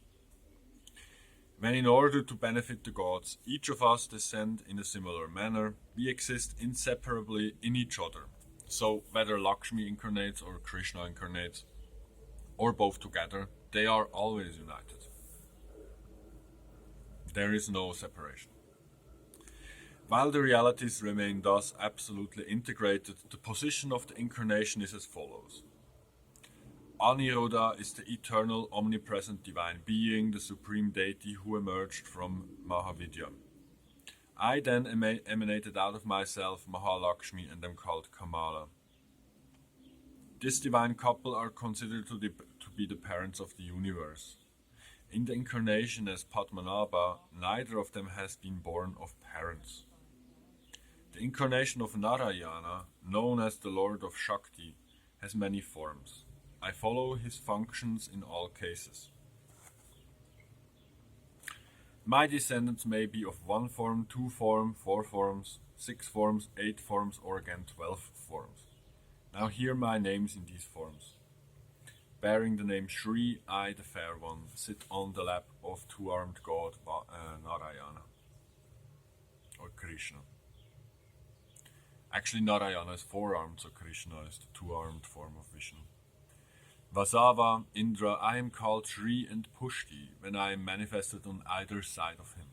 When in order to benefit the gods, each of us descend in a similar manner, we exist inseparably in each other. So whether Lakshmi incarnates or Krishna incarnates, or both together, they are always united. There is no separation. While the realities remain thus absolutely integrated, the position of the incarnation is as follows. Aniruddha is the eternal, omnipresent divine being, the supreme deity who emerged from Mahavidya. I then emanated out of myself, Mahalakshmi, and am called Kamala. This divine couple are considered to be the parents of the universe. In the incarnation as Padmanabha, neither of them has been born of parents. The incarnation of Narayana, known as the Lord of Shakti, has many forms. I follow his functions in all cases. My descendants may be of 1 form, 2 form, 4 forms, 6 forms, 8 forms, or again 12 forms. Now hear my names in these forms. Bearing the name Shri, I, the Fair One, sit on the lap of two-armed God Narayana, or Krishna. Actually, Narayana is 4-armed, so Krishna is the 2-armed form of Vishnu. Vasava, Indra, I am called Shri and Pushti when I am manifested on either side of him.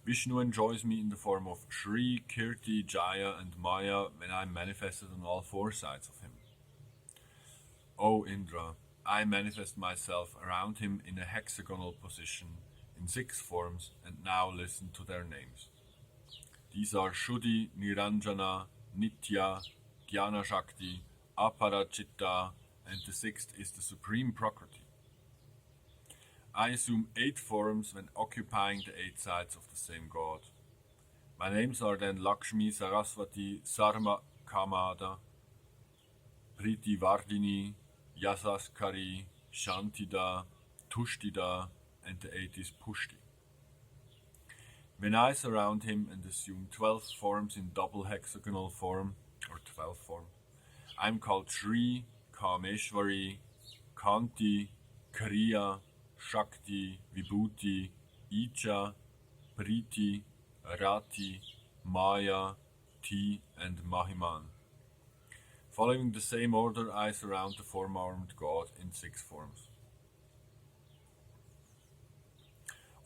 Vishnu enjoys me in the form of Shri, Kirti, Jaya and Maya when I am manifested on all 4 sides of him. O Indra, I manifest myself around him in a hexagonal position in 6 forms, and now listen to their names. These are Shuddhi, Niranjana, Nitya, Jnana Shakti, Aparachitta, and the 6th is the Supreme Prakriti. I assume 8 forms when occupying the 8 sides of the same God. My names are then Lakshmi, Saraswati, Sarma Kamada, Priti Vardini, Yasaskari, Shantida, Tushtida, and the 8th is Pushti. When I surround him and assume 12 forms in double hexagonal form, or 12 form, I am called Shri, Kameshwari, Kanti, Kriya, Shakti, Vibhuti, Icha, Priti, Rati, Maya, Ti, and Mahiman. Following the same order, I surround the 4-armed God in 6 forms.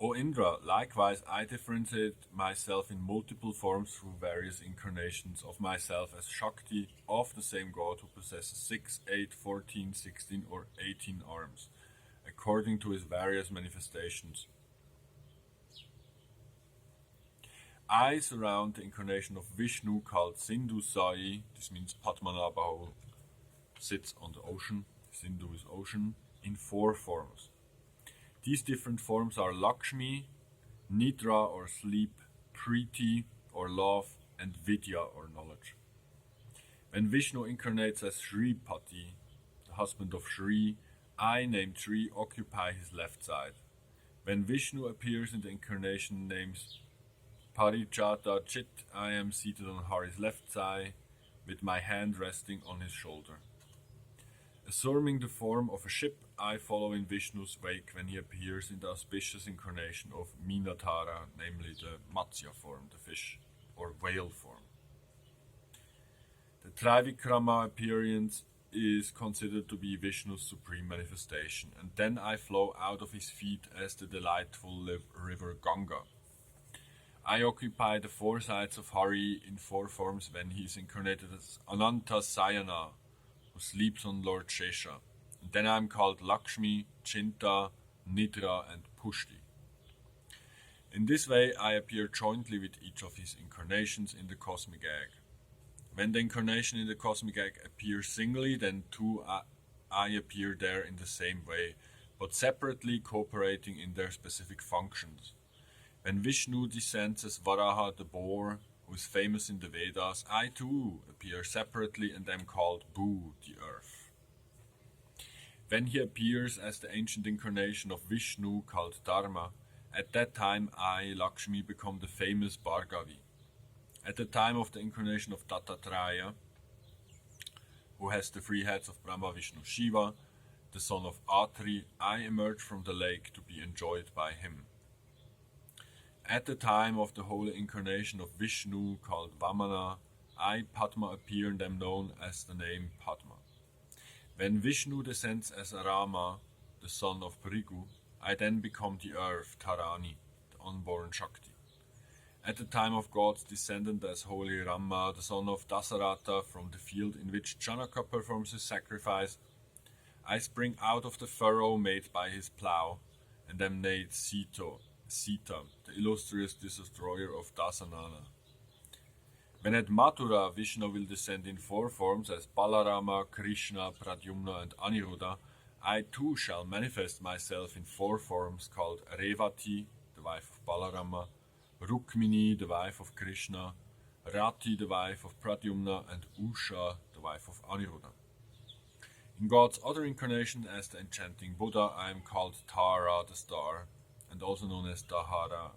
O Indra, likewise I differentiate myself in multiple forms through various incarnations of myself as Shakti of the same God who possesses 6, 8, 14, 16 or 18 arms, according to his various manifestations. I surround the incarnation of Vishnu called Sindhu Sai, this means Padmanabha who sits on the ocean, Sindhu is ocean, in 4 forms. These different forms are Lakshmi, Nidra or sleep, Priti or love, and Vidya or knowledge. When Vishnu incarnates as Shripati, the husband of Shri, I, named Shri, occupy his left side. When Vishnu appears in the incarnation names Parichata Chit, I am seated on Hari's left side, with my hand resting on his shoulder. Assuming the form of a ship, I follow in Vishnu's wake when he appears in the auspicious incarnation of Minatara, namely the Matsya form, the fish or whale form. The Trivikrama appearance is considered to be Vishnu's supreme manifestation, and then I flow out of his feet as the delightful river Ganga. I occupy the 4 sides of Hari in 4 forms when he is incarnated as Ananta Sayana, who sleeps on Lord Shesha. And then I am called Lakshmi, Chinta, Nidra and Pushti. In this way I appear jointly with each of his incarnations in the cosmic egg. When the incarnation in the cosmic egg appears singly, then too I appear there in the same way, but separately cooperating in their specific functions. When Vishnu descends as Varaha the boar, who is famous in the Vedas, I too appear separately and am called Bu, the earth. When he appears as the ancient incarnation of Vishnu called Dharma, at that time I, Lakshmi, become the famous Bhargavi. At the time of the incarnation of Dattatreya, who has the three heads of Brahma, Vishnu, Shiva, the son of Atri, I emerge from the lake to be enjoyed by him. At the time of the holy incarnation of Vishnu called Vamana, I, Padma, appear and am known as the name Padma. When Vishnu descends as Rama, the son of Brigu, I then become the earth, Dharani, the unborn Shakti. At the time of God's descendant as holy Rama, the son of Dasaratha, from the field in which Janaka performs his sacrifice, I spring out of the furrow made by his plough, and am named Sita, the illustrious destroyer of Dasanana. When at Mathura, Vishnu will descend in four forms as Balarama, Krishna, Pradyumna, and Aniruddha, I too shall manifest myself in four forms called Revati, the wife of Balarama, Rukmini, the wife of Krishna, Rati, the wife of Pradyumna, and Usha, the wife of Aniruddha. In God's other incarnation as the enchanting Buddha, I am called Tara, the star, and also known as Dahara.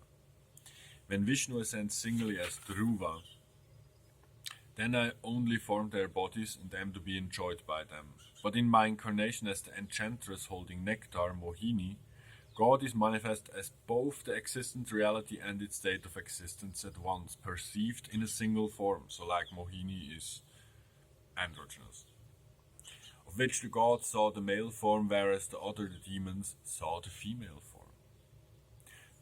When Vishnu ascends singly as Dhruva, then I only form their bodies and am to be enjoyed by them. But in my incarnation as the enchantress holding nectar, Mohini, God is manifest as both the existent reality and its state of existence at once, perceived in a single form, so like Mohini is androgynous, of which the gods saw the male form, whereas the other, the demons, saw the female form.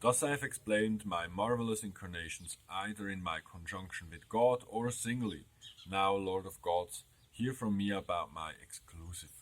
Thus I have explained my marvelous incarnations either in my conjunction with God or singly. Now, Lord of Gods, hear from me about my exclusive